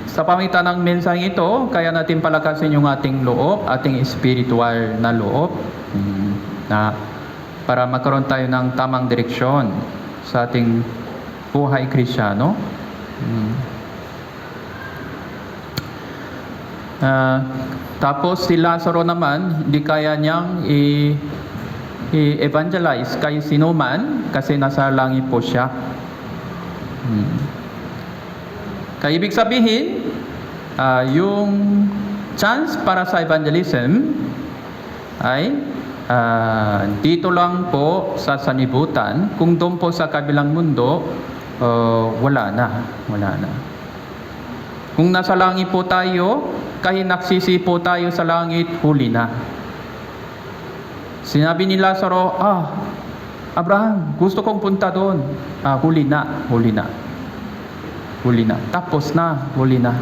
sa pamitan ng mensaheng ito, kaya natin palakasin yung ating loob, ating spiritual na loob, na para magkaroon tayo ng tamang direksyon sa ating buhay Kristiyano. Tapos si Lazaro naman, hindi kaya niyang i-evangelize kay sino man kasi nasa langit po siya. Kaya ibig sabihin, yung chance para sa evangelism ay dito lang po sa sanlibutan. Kung doon po sa kabilang mundo, wala na. Kung nasa langit po tayo, kahit nagsisi po tayo sa langit, huli na. Sinabi ni Lazaro, Abraham, gusto kong punta doon. Huli na. Tapos na, huli na.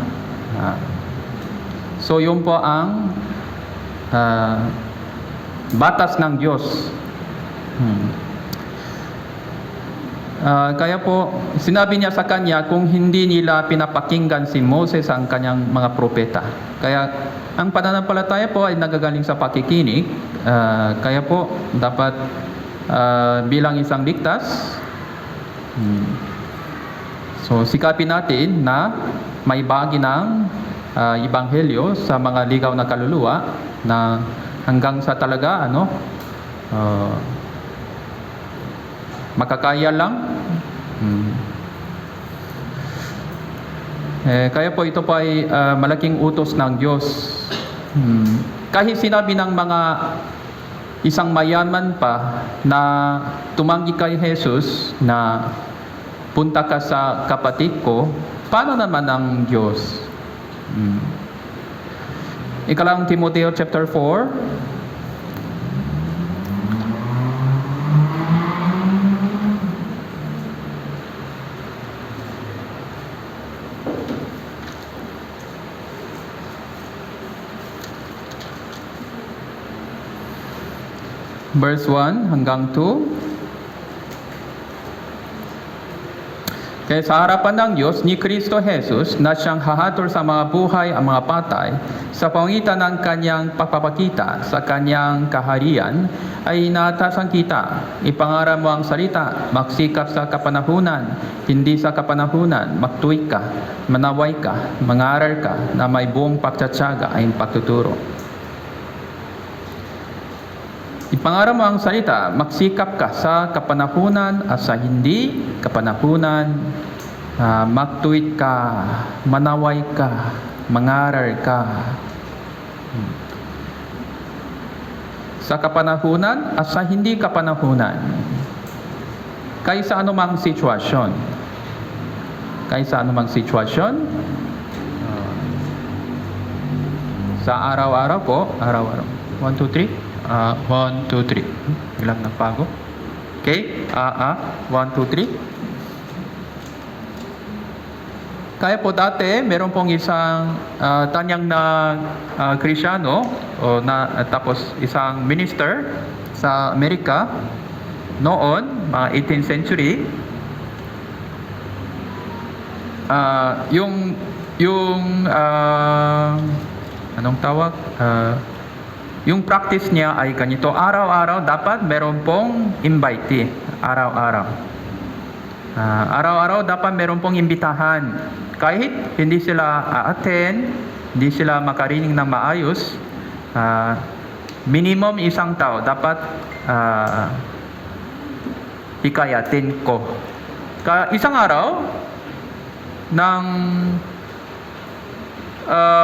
So, yun po ang batas ng Diyos. Kaya po, sinabi niya sa kanya kung hindi nila pinapakinggan si Moses ang kanyang mga propeta. Kaya, ang pananampalataya po ay nagagaling sa pakikinig. Kaya po, dapat bilang isang ligtas, so sikapin natin na may bahagi ng Ebanghelyo sa mga ligaw na kaluluwa na hanggang sa talaga makakaya lang. Kaya po ito po ay malaking utos ng Diyos. Kahit sinabi ng mga isang mayaman pa na tumanggi kay Jesus na punta ka sa kapatid ko, paano naman ang Diyos? Ikalang Timoteo chapter 4. Verse 1 hanggang 2. Kaya sa harapan ng Diyos ni Kristo Jesus na siyang hahatol sa mga buhay ang mga patay sa pamamagitan ng kanyang pagpapakita sa kanyang kaharian ay inaatasan kita. Ipangaral mo ang salita, magsikap sa kapanahunan, hindi sa kapanahunan, magtuwid ka, manaway ka, mangaral ka na may buong pagtsatsaga ay pagtuturo. Ipangaral mo ang salita, magsikap ka sa kapanahunan at sa hindi kapanahunan, magtuwid ka, manaway ka, mangaral ka. Sa kapanahunan at sa hindi kapanahunan. Kaysa anumang sitwasyon. Kaysa anumang sitwasyon. Sa araw-araw po, araw-araw. 1, 2, 3. 1, 2, 3. Ilang nagpago? Okay? 1, 2, 3. Kaya po dati, meron pong isang tanyang na Krisyano tapos isang minister sa Amerika noon, mga 18th century. Anong tawag? Yung practice niya ay ganito, araw-araw dapat meron pong invitee, araw-araw. Araw-araw dapat meron pong imbitahan. Kahit hindi sila attend, hindi sila makarinig ng maayos, minimum isang tao dapat hikayatin ko. Isang araw,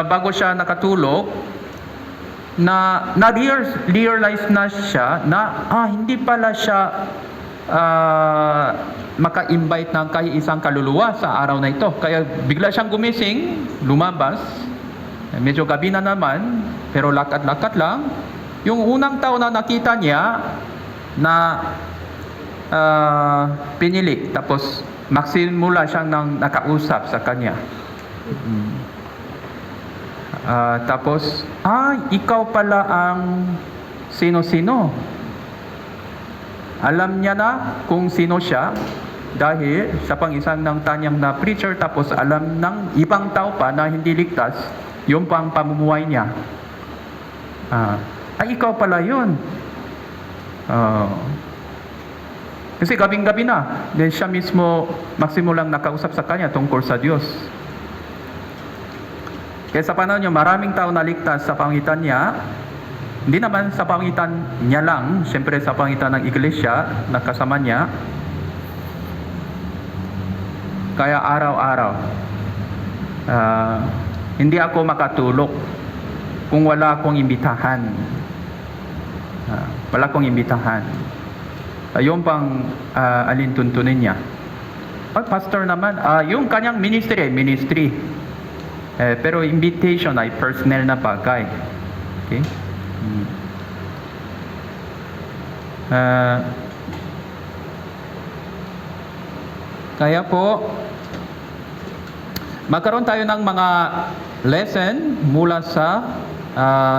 bago siya nakatulog, na-realize na siya na hindi pala siya maka-invite ng kahit isang kaluluwa sa araw na ito. Kaya bigla siyang gumising, lumabas, medyo gabi na naman, pero lakad-lakad lang. Yung unang tao na nakita niya na pinili, tapos magsimula siyang nakausap sa kanya. Tapos, ikaw pala ang sino-sino. Alam niya na kung sino siya dahil sa pangisang ng tanyang na preacher, tapos alam ng ibang tao pa na hindi ligtas yung pang pamumuhay niya. Ikaw pala yun. Kasi gabing-gabi na, then siya mismo magsimulang nakausap sa kanya tungkol sa Diyos. Kaya sa panahon niya, maraming tao naligtas sa pangitan niya. Hindi naman sa pangitan niya lang, siyempre sa pangitan ng iglesia na kasama niya. Kaya araw-araw, hindi ako makatulog kung wala akong imbitahan. Wala akong imbitahan. Yung pang alintuntunin niya. Pastor naman, yung kanyang ministry. Pero invitation ay personal na bagay. Okay? Kaya po, magkaroon tayo ng mga lesson mula sa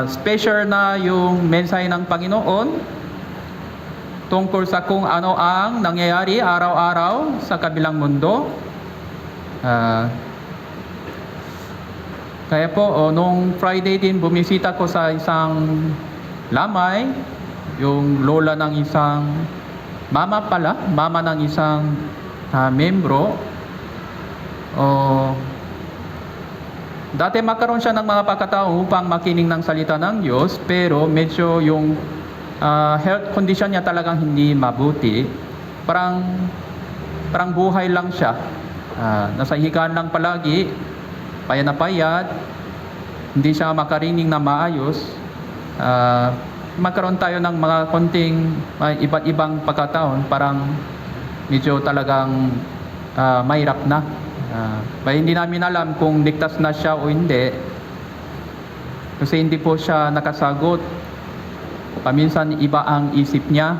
special na yung mensahe ng Panginoon tungkol sa kung ano ang nangyayari araw-araw sa kabilang mundo. Kaya po, nung Friday din, bumisita ko sa isang lamay, yung lola ng isang, mama ng isang membro. Dati magkaroon siya ng mga pagkataon upang makinig ng salita ng Diyos, pero medyo yung health condition niya talagang hindi mabuti. Parang buhay lang siya. Nasa higaan lang palagi, payat na payat, hindi siya makarinig na maayos. Magkaroon tayo ng mga konting iba't ibang pagkataon, parang medyo talagang mahirap na. Hindi namin alam kung ligtas na siya o hindi, kasi hindi po siya nakasagot. Paminsan iba ang isip niya,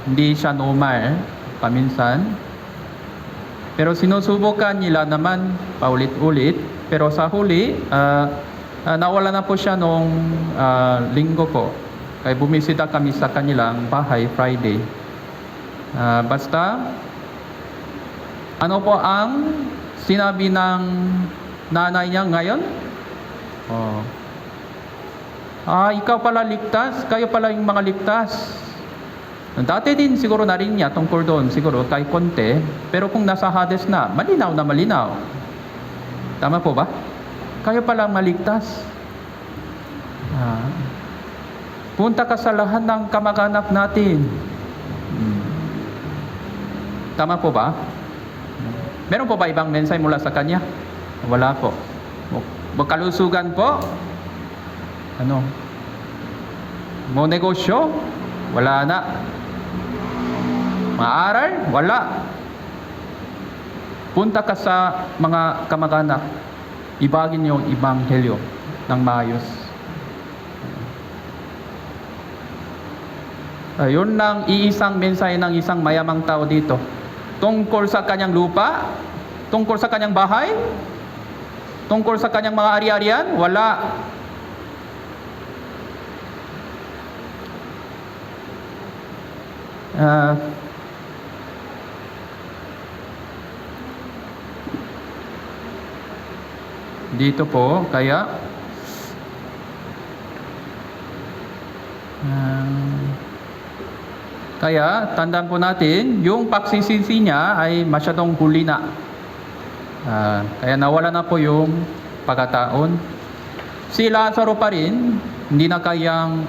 hindi siya normal paminsan. Pero sinusubukan nila naman paulit-ulit. Pero sa huli, nawala na po siya nung linggo po. Kaya bumisita kami sa kanilang bahay Friday. Basta, Ano po ang sinabi ng nanay niya ngayon? Oh. Ikaw pala ligtas, kayo pala yung mga ligtas. Dati din siguro na rin niya tungkol doon, siguro kay konti, pero kung nasa Hades na, malinaw na malinaw. Tama po ba? Kayo pala maligtas. Punta ka sa lahat ng kamag-anak natin. Tama po ba? Meron po ba ibang mensahe mula sa kanya? Wala po. Magkalusugan po? Ano? Mo negosyo? Wala na. Maaral? Wala. Punta ka sa mga kamag-anak. Ibagin yung ibanghelyo ng maayos. Ayun lang iisang mensahe ng isang mayamang tao dito. Tungkol sa kanyang lupa, tungkol sa kanyang bahay, tungkol sa kanyang mga ari-arian, wala. Dito po, kaya tandaan po natin, yung pagsisisi niya ay masyadong huli na. Kaya nawala na po yung pagkataon. Si Lazaro pa rin, hindi na kayang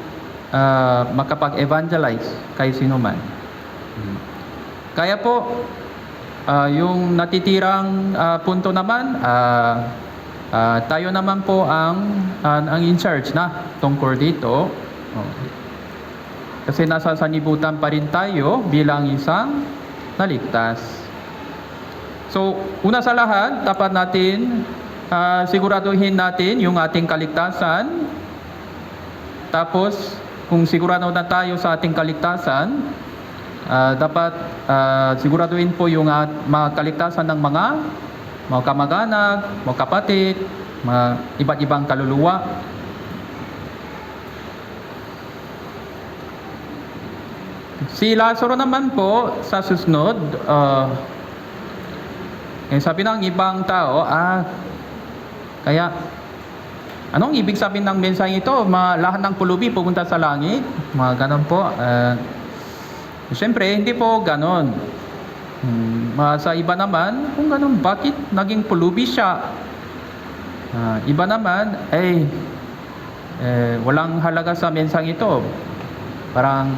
makapag-evangelize kay sino man. Kaya po, yung natitirang punto naman, tayo naman po ang in charge na tungkol dito. Kasi nasa sanibutan pa rin tayo bilang isang naligtas. So, una sa lahat, dapat natin siguraduhin natin yung ating kaligtasan. Tapos, kung sigurado na tayo sa ating kaligtasan, dapat siguraduhin po yung mga kaligtasan ng mga kamag-anak, mga kapatid, mga iba't ibang kaluluwa. Si Lazaro naman po, sa susunod, sabi ng ibang tao, kaya, anong ibig sabihin ng mensahe ito? Lahat ng pulubi pupunta sa langit? Mga ganon po. Siyempre, hindi po ganon. Sa iba naman, kung ganon, bakit naging pulubi siya? Iba naman, walang halaga sa mensahe ito. Parang,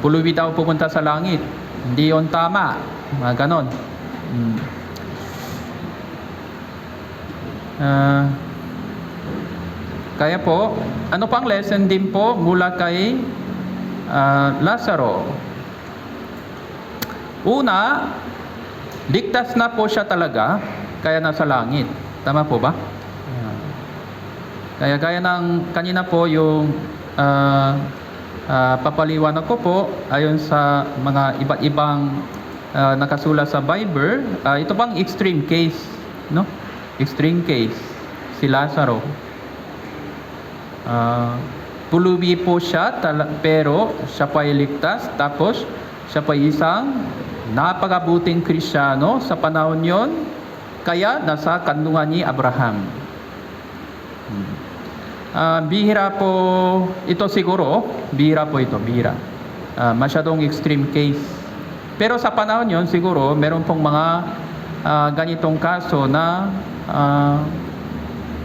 pulubi daw pupunta sa langit. Hindi yon tama. Mga ganon. Kaya po, ano pang lesson din po mula kay Lazaro? Una, ligtas na po siya talaga, kaya nasa langit. Tama po ba? Kaya gaya ng kanina po yung papaliwanag ko po ayon sa mga iba't ibang nakasulat sa Bible. Ito bang extreme case, no? Extreme case, si Lazaro. Pulubi po siya, pero siya pa ay ligtas. Tapos, siya pa isang napakabuting Kristiyano sa panahon yon. Kaya, nasa kandungan ni Abraham. Bihira po ito siguro. Bihira po ito, bihira. Masyadong extreme case. Pero sa panahon yon, siguro, meron pong mga ganitong kaso na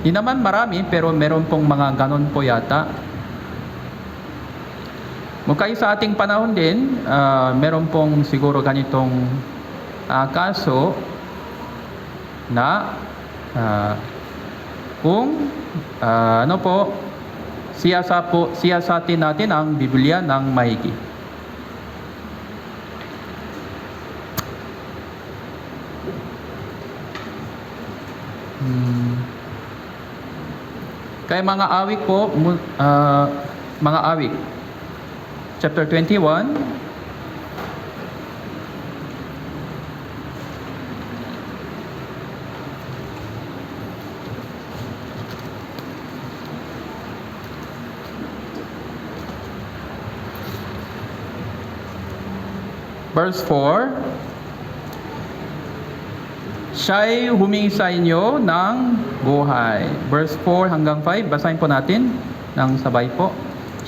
hindi naman marami, pero meron pong mga ganon po yata. Mukha sa ating panahon din, meron pong siguro ganitong kaso na kung siyasatin natin ang Biblia ng maigi. Kaya mga awik po, mga awik, chapter 21, verse 4, Siya'y humingi sa inyo ng buhay. Verse 4 hanggang 5, basahin po natin ng sabay po.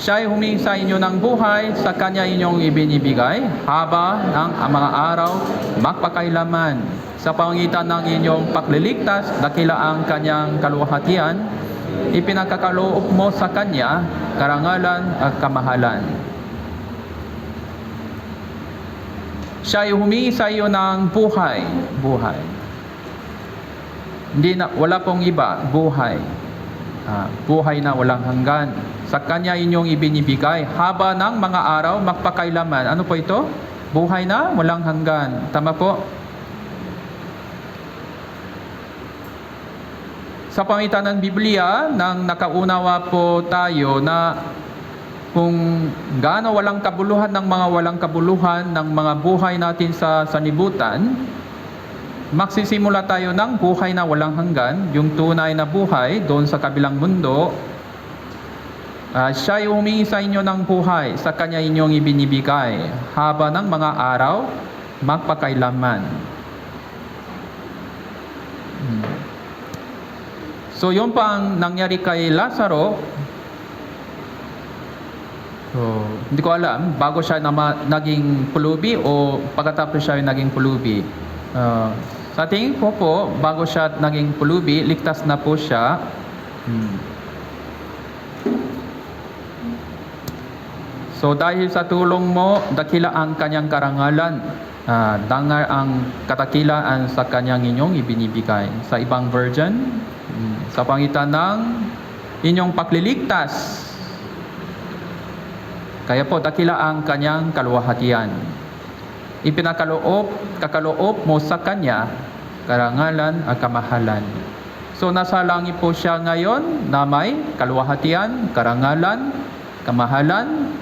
Siya'y humingi sa inyo ng buhay, sa Kanya inyong ibinibigay, haba ng mga araw, magpakailaman. Sa pangitan ng inyong pagliligtas, dakila ang Kanyang kaluwalhatian, ipinagkakaloob mo sa Kanya, karangalan at kamahalan. Siya'y humingi sa iyo ng buhay. Buhay. Wala pong iba, buhay. Buhay na walang hanggan. Sa Kanya inyong ibinibigay, haba ng mga araw, magpakailaman. Ano po ito? Buhay na walang hanggan. Tama po? Sa pamitan ng Biblia, nang nakaunawa po tayo na kung gaano walang kabuluhan ng mga buhay natin sa sanibutan, magsisimula tayo ng buhay na walang hanggan, yung tunay na buhay doon sa kabilang mundo. Siya yung humingi sa inyo ng buhay, sa Kanya inyong ibinibigay, haba ng mga araw, magpakailaman. So, yun pang nangyari kay Lazaro. So, hindi ko alam, bago siya naging pulubi o pagkatapos siya naging pulubi. Sa tingin ko po, bago siya naging pulubi, ligtas na po siya. So, dahil sa tulong mo, dakila ang Kanyang karangalan. Dangal ang katakilaan sa Kanyang inyong ibinibigay. Sa ibang version, sa pangitan ng inyong pagliligtas. Kaya po, dakila ang Kanyang kaluwalhatian. Kakaloob mo sa Kanya, karangalan at kamahalan. So, nasa langit po siya ngayon na may kaluwalhatian, karangalan, kamahalan,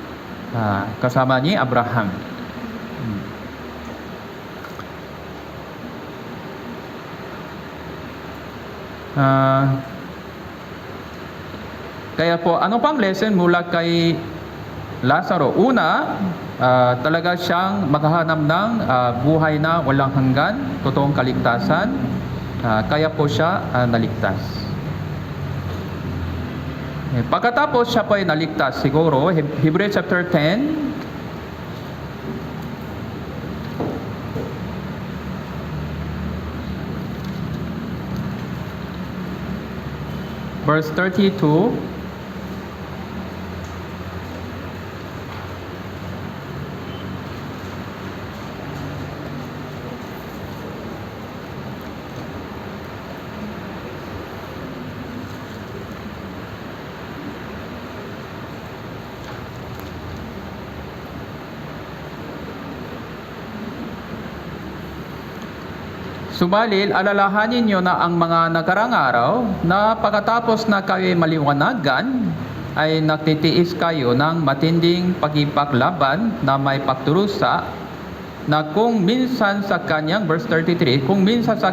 kasama ni Abraham. Kaya po, ano pang lesson mula kay Lazaro? Una, talaga siyang maghahanap ng buhay na walang hanggan, totoong kaligtasan. Kaya po siya naligtas. Pagkatapos siya po ay naligtas, siguro, Hebrews chapter 10, verse 32. Subalit, alalahanin niyo na ang mga nakarang araw na pagkatapos na kayo'y maliwanagan, ay nagtitiis kayo ng matinding pagkipaglaban na may pagturusa, na kung minsan sa Kanyang, verse 33, kung minsan sa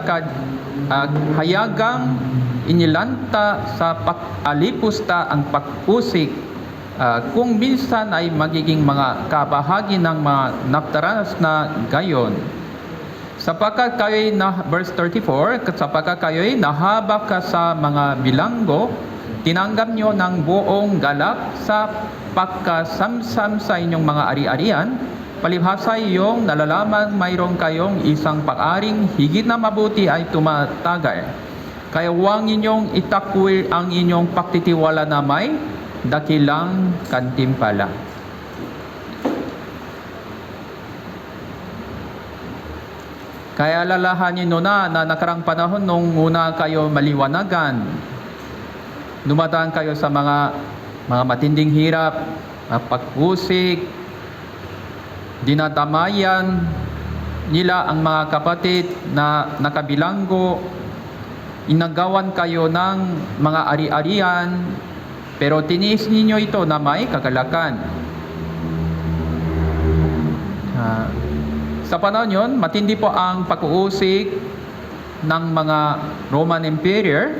hayagang inilanta sa pag-alipusta ang pag-usik, kung minsan ay magiging mga kabahagi ng mga naktaranas na gayon. Sapagkat kayo'y verse 34, sapagkat kayo'y nahabak ka sa mga bilanggo, tinanggap nyo ng buong galak sa pagkasamsam sa inyong mga ari-arian, palibhasa yung nalalaman mayroon kayong isang pag-aring higit na mabuti ay tumatagal. Kaya huwag inyong itakwil ang inyong pagtitiwala na may dakilang kantimpala. Kaya alalahanin nyo na nakarang panahon nung una kayo maliwanagan, dumadaan kayo sa mga matinding hirap, pag-usik, dinadamayan nila ang mga kapatid na nakabilanggo, inagawan kayo ng mga ari-arian, pero tiniis ninyo ito na may kagalakan. Sa panahon yun, matindi po ang pag-uusik ng mga Roman Empire.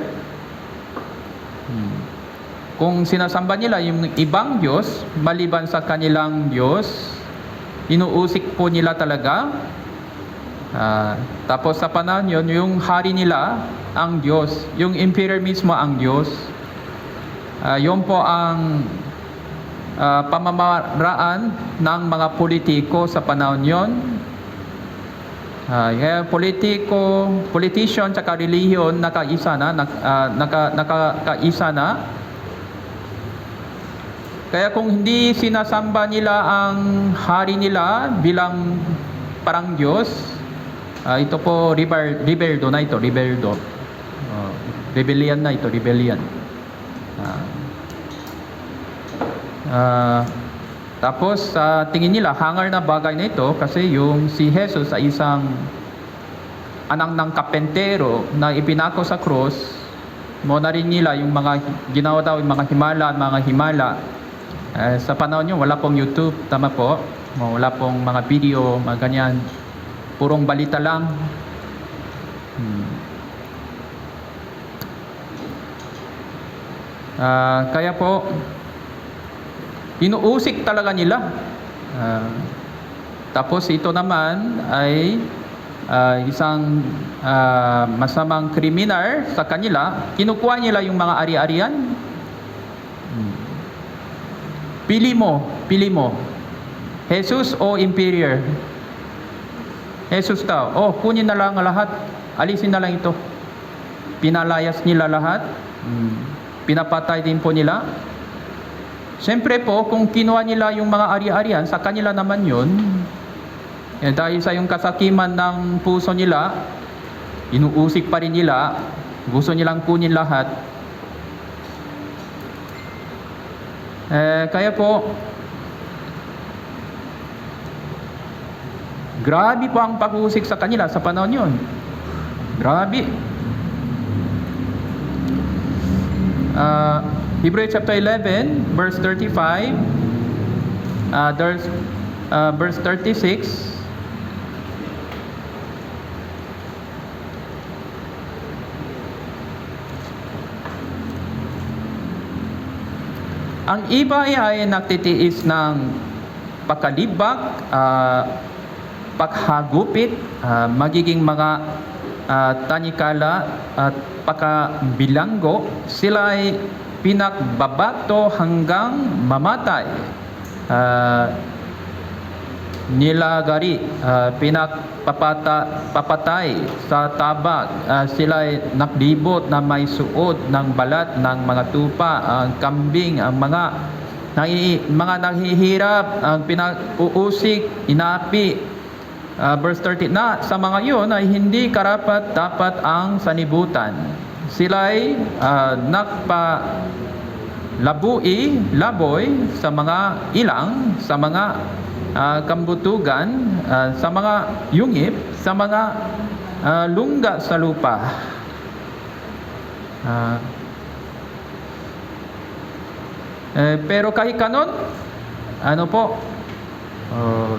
Kung sinasamba nila yung ibang Diyos, maliban sa kanilang Diyos, inuusik po nila talaga. Tapos sa panahon yun, yung hari nila, ang Diyos. Yung emperor mismo ang Diyos. Yun po ang pamamaraan ng mga politiko sa panahon yun. Politician tsaka relihiyon nakaisa na, nakakaisa na. Kaya kung hindi sinasamba nila ang hari nila bilang parang Diyos, ito po rebeldo na ito, rebeldo. Rebellion na ito, rebellion. Tapos sa tingin nila hangar na bagay na ito kasi yung si Jesus ay isang anak ng kapentero na ipinako sa cross. Mo na rin nila yung mga ginawa daw, yung mga himala. Sa panahon nyo, wala pong YouTube, tama po. Wala pong mga video, mga ganyan. Purong balita lang. Kaya po, inuusik talaga nila. Tapos ito naman ay isang masamang kriminal sa kanila. Kinukuha nila yung mga ari-arian. Pili mo. Jesus o Imperior? Jesus daw. Kunin na lang lahat. Alisin na lang ito. Pinalayas nila lahat. Pinapatay din po nila. Siyempre po, kung kinuha nila yung mga ari-arian, sa kanila naman yun. Dahil sa yung kasakiman ng puso nila, inuusik pa rin nila. Gusto nilang kunin lahat. Kaya po, grabe po ang pag-uusik sa kanila sa panahon yun. Grabe. Hebrews chapter 11, verse 35, verse 36. Ang iba ay nagtitiis ng pakalibak, paghagupit, magiging mga tanikala at pakabilanggo. Sila ay pinagbabato hanggang mamatay. Nilagari, pinagpapatay sa tabak. Sila ay naglibot na may suot ng balat ng mga tupa, ang kambing, ang mga naghihirap, ang pinag-uusik, inapi. Verse 30, na sa mga iyon ay hindi karapat dapat ang sanibutan. Sila ay laboy sa mga ilang, sa mga kambutugan, sa mga yungip, sa mga lungga sa lupa. Pero kahit kanon,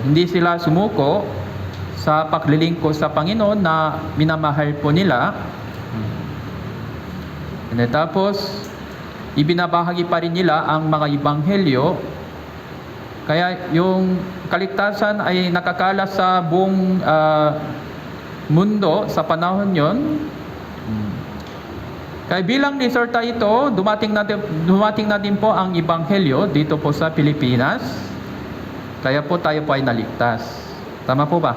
hindi sila sumuko sa paglilingkod sa Panginoon na minamahal po nila. Tapos, ibinabahagi pa rin nila ang mga ebanghelyo. Kaya yung kaligtasan ay nakakala sa buong mundo sa panahon yon. Kaya bilang resulta ito, dumating na din po ang ebanghelyo dito po sa Pilipinas. Kaya po tayo po ay naligtas. Tama po ba?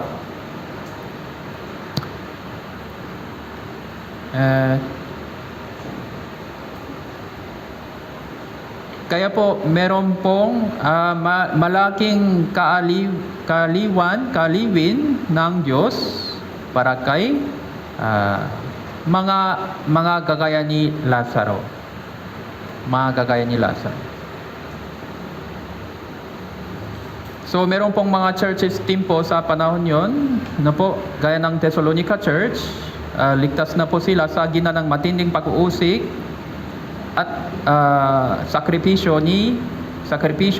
Kaya po meron pong malaking kaliwin ng Diyos para kay mga gagaya ni Lazaro. So meron pong mga churches team po sa panahon yon, gaya ng Thessalonica Church. Ligtas na po sila sa gina ng matinding pag-uusik at sakripisyo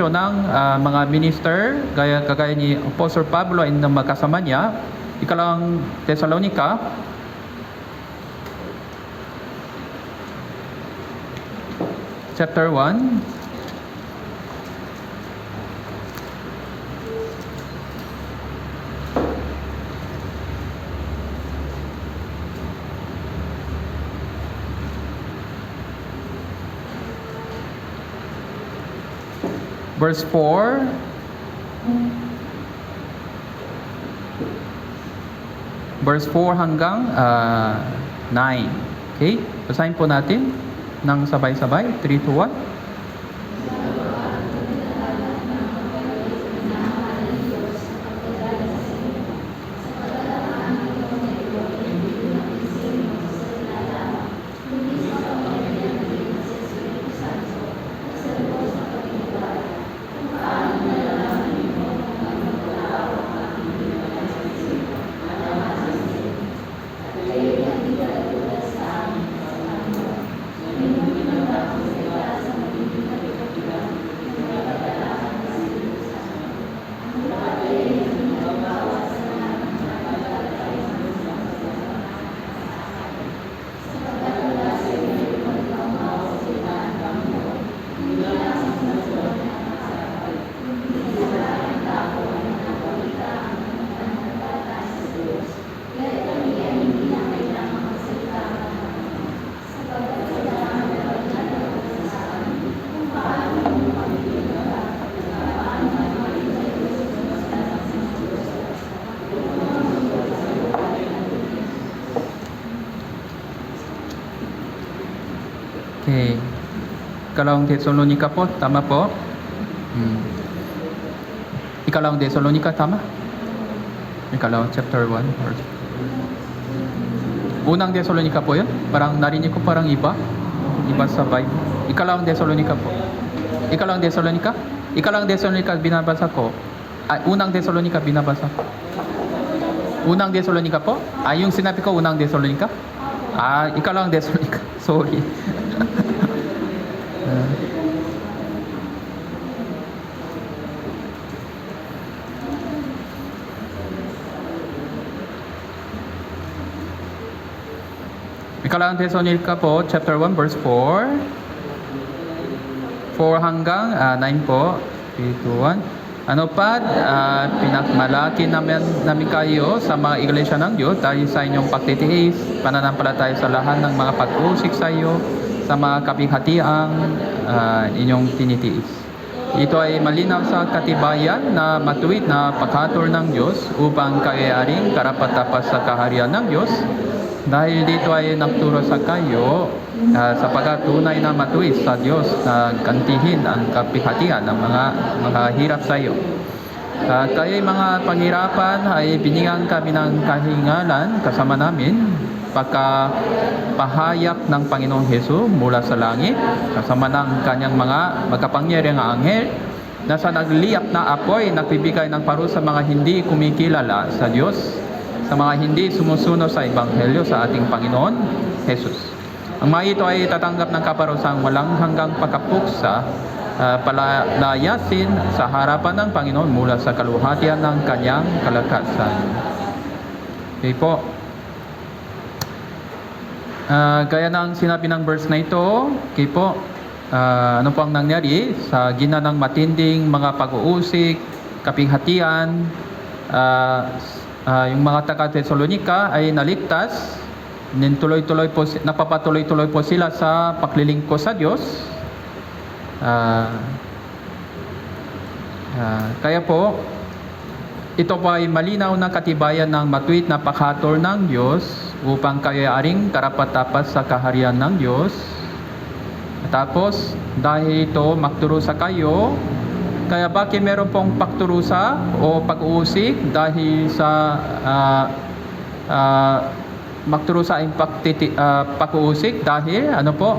ng mga minister kagaya ni Apostle Pablo at ng magkasama niya. Ikalang Thessalonica chapter 1. verse 4. Verse 4 hanggang 9. Okay? Basahin po natin ng sabay-sabay. 3, 2, 1. Okay. Ikalawang Thessalonica po, tama po? Ikalawang Thessalonica, tama? Ikalawang chapter 1. Unang Thessalonica po yun? Parang narinig ko parang iba. Iba sa Bible. Ikalawang Thessalonica po. Ikalawang Thessalonica? Ikalawang Thessalonica binabasa ko. Unang Thessalonica binabasa ko. Unang Thessalonica po? Yung sinabi ko, unang Thessalonica? Ikalawang Thessalonica. Sorry. Ikalawang Thessalonica po, chapter 1, verse 4. 4 hanggang 9 po. 3, 2, 1. Ano pa, pinakmalaki namin kayo sa mga iglesia ng Diyos dahil sa inyong pagtitiis, pananampalataya sa lahat ng mga pag-usik sa iyo, sa mga kapighatiang inyong tinitiis. Ito ay malinaw sa katibayan na matuwid na paghatur ng Diyos upang kayayaring karapat-dapat sa kaharian ng Diyos. Dahil dito ay nagturo sa kayo sapagat tunay na matuwid sa Diyos na gantihin ang kapighatian ng mga hirap sa iyo. Kayo'y mga panghirapan ay binigyan kami ng kahingalan kasama namin pagkapahayag ng Panginoong Hesus mula sa langit kasama ng kanyang mga magkapangyarihang anghel na sa nagliyak na apoy nagbibigay ng parusa sa mga hindi kumikilala sa Diyos, sa mga hindi sumusunod sa Ebanghelyo sa ating Panginoon Hesus. Ang mga ito ay tatanggap ng kaparusang walang hanggang pagkapuksa, palayasin sa harapan ng Panginoon mula sa kaluhatian ng kanyang kalakasan. Okay po. Gaya ng sinabi ng verse na ito, okay po, ano po ang nangyari sa gina ng matinding mga pag-uusik, kapighatian, yung mga taga-Thessalonica ay naligtas, napapatuloy-tuloy po sila sa paglilingkod sa Diyos. Kaya po, ito po ay malinaw na katibayan ng matuwid na paghatur ng Diyos upang kayo aring karapat-dapat sa kaharian ng Diyos. Tapos, dahil ito magturo sa kayo, kaya bakit meron pong pagturusa o pag-uusik dahil sa magturusa ang pag-uusik dahil ano po,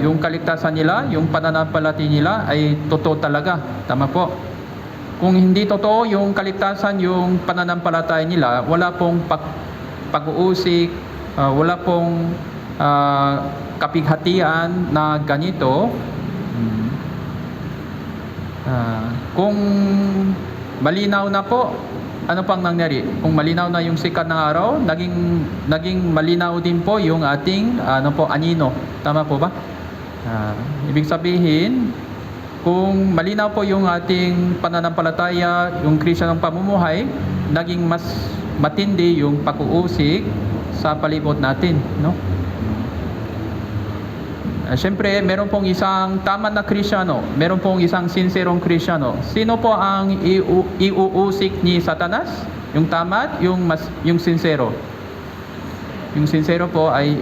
yung kaligtasan nila, yung pananampalataya nila ay totoo talaga. Tama po. Kung hindi totoo yung kaligtasan, yung pananampalataya nila, wala pong pag-uusik, wala pong kapighatian na ganito. Kung malinaw na po, ano pang nangyari? Kung malinaw na yung sikat ng araw, naging malinaw din po yung ating anino. Tama po ba? Ibig sabihin, kung malinaw po yung ating pananampalataya, yung Kristiyanong pamumuhay, naging mas matindi yung pag-uusik sa palibot natin, no? Siyempre, meron pong isang tama na Kristyano, meron pong isang sinserong Kristyano. Sino po ang iuusik ni Satanas? Yung tamad, yung sincero. Yung sincero po ay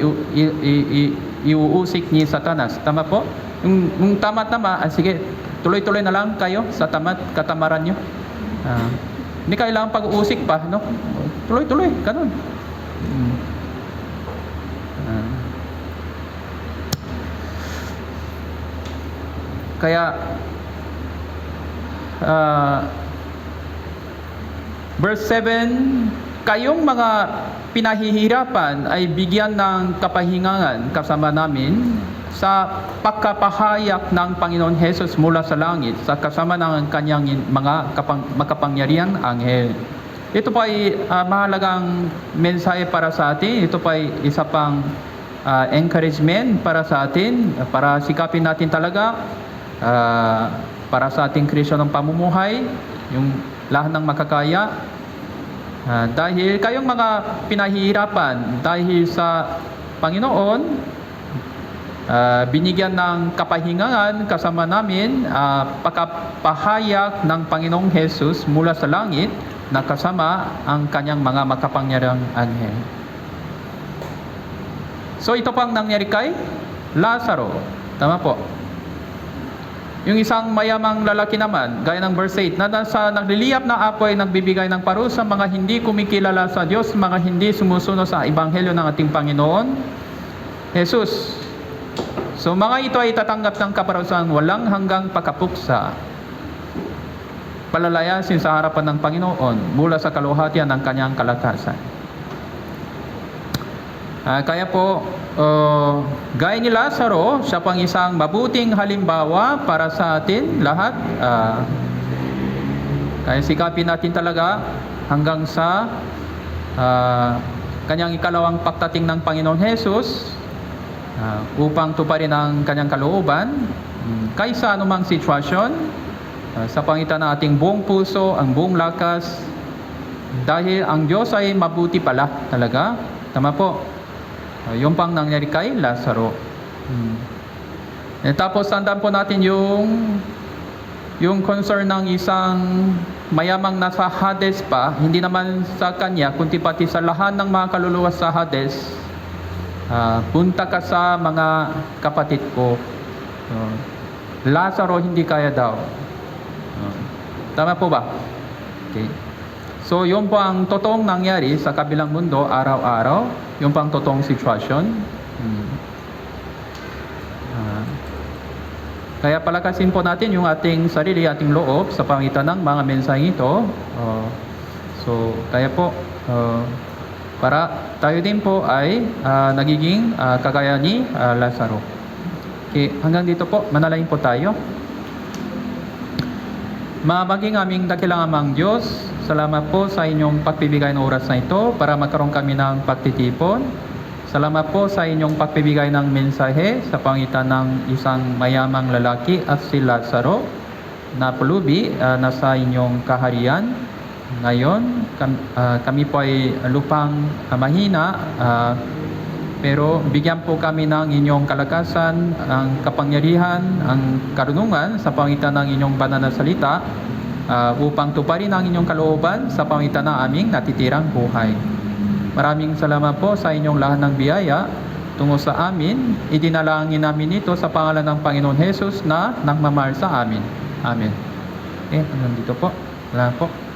iuusik ni Satanas. Tama po? Yung tamad naman, sige, tuloy-tuloy na lang kayo sa tamad, katamaran nyo. Hindi kailangan pag-uusik pa, no? Tuloy-tuloy, ganun. Kaya, verse 7, kayong mga pinahihirapan ay bigyan ng kapahingahan kasama namin sa pagkapahayak ng Panginoon Hesus mula sa langit sa kasama ng kanyang mga makapangyarihan anghel. Ito pa ay mahalagang mensahe para sa atin. Ito pa ay isa pang encouragement para sa atin, para sikapin natin talaga para sa ating Kristiyanong pamumuhay, yung lahat ng makakaya. Dahil kayong mga pinahihirapan dahil sa Panginoon, binigyan ng kapahingahan kasama namin, pagkapahayak ng Panginoong Hesus mula sa langit na kasama ang kanyang mga makapangyarihang anghel. So ito pang nangyari kay Lazaro. Tama po. Yung isang mayamang lalaki naman, gaya ng verse 8, na sa nagliliyap na apoy nagbibigay ng parusa mga hindi kumikilala sa Diyos, mga hindi sumusunod sa ebanghelyo ng ating Panginoon Jesus. So mga ito ay tatanggap ng kaparusahan walang hanggang pagkapuksa, palalayasin sa harapan ng Panginoon mula sa kaluhatian ng kanyang kalakasan. Kaya po, gaya ni Lazaro, siya pang isang mabuting halimbawa para sa atin lahat. Kaya sikapin natin talaga hanggang sa kanyang ikalawang pagdating ng Panginoon Jesus upang tuparin ang kanyang kalooban kaysa anumang sitwasyon, sa pangitan ng ating buong puso, ang buong lakas, dahil ang Diyos ay mabuti pala talaga. Tama po. Yung pang nangyari kay Lazaro. Tapos tandaan po natin yung concern ng isang mayamang nasa Hades pa, hindi naman sa kanya, kundi pati sa lahat ng mga kaluluwa sa Hades. Punta ka sa mga kapatid ko. Lazaro hindi kaya daw. Tama po ba? Okay. So, yun po ang totoong nangyari sa kabilang mundo araw-araw. Yun po ang totoong sitwasyon. Kaya palakasin po natin yung ating sarili, ating loob sa pamitan ng mga mensaheng ito. So, kaya po, para tayo din po ay nagiging kagaya ni Lazaro. Okay, hanggang dito po, manalangin po tayo. Maging aming dakilang amang Diyos, salamat po sa inyong pagbibigay ng oras na ito para magkaroon kami ng pagtitipon. Salamat po sa inyong pagbibigay ng mensahe sa pangitan ng isang mayamang lalaki at si Lazaro na pulubi nasa inyong kaharian. Ngayon, kami po ay lupang mahina, pero bigyan po kami ng inyong kalakasan, ang kapangyarihan, ang karunungan sa pangitan ng inyong banal na salita upang tuparin ang inyong kalooban sa pangitan ng aming natitirang buhay. Maraming salamat po sa inyong lahat ng biyaya tungo sa amin. Idinalangin namin ito sa pangalan ng Panginoon Jesus na nagmamahal sa amin. Amen. Hanggang dito po. Salamat po.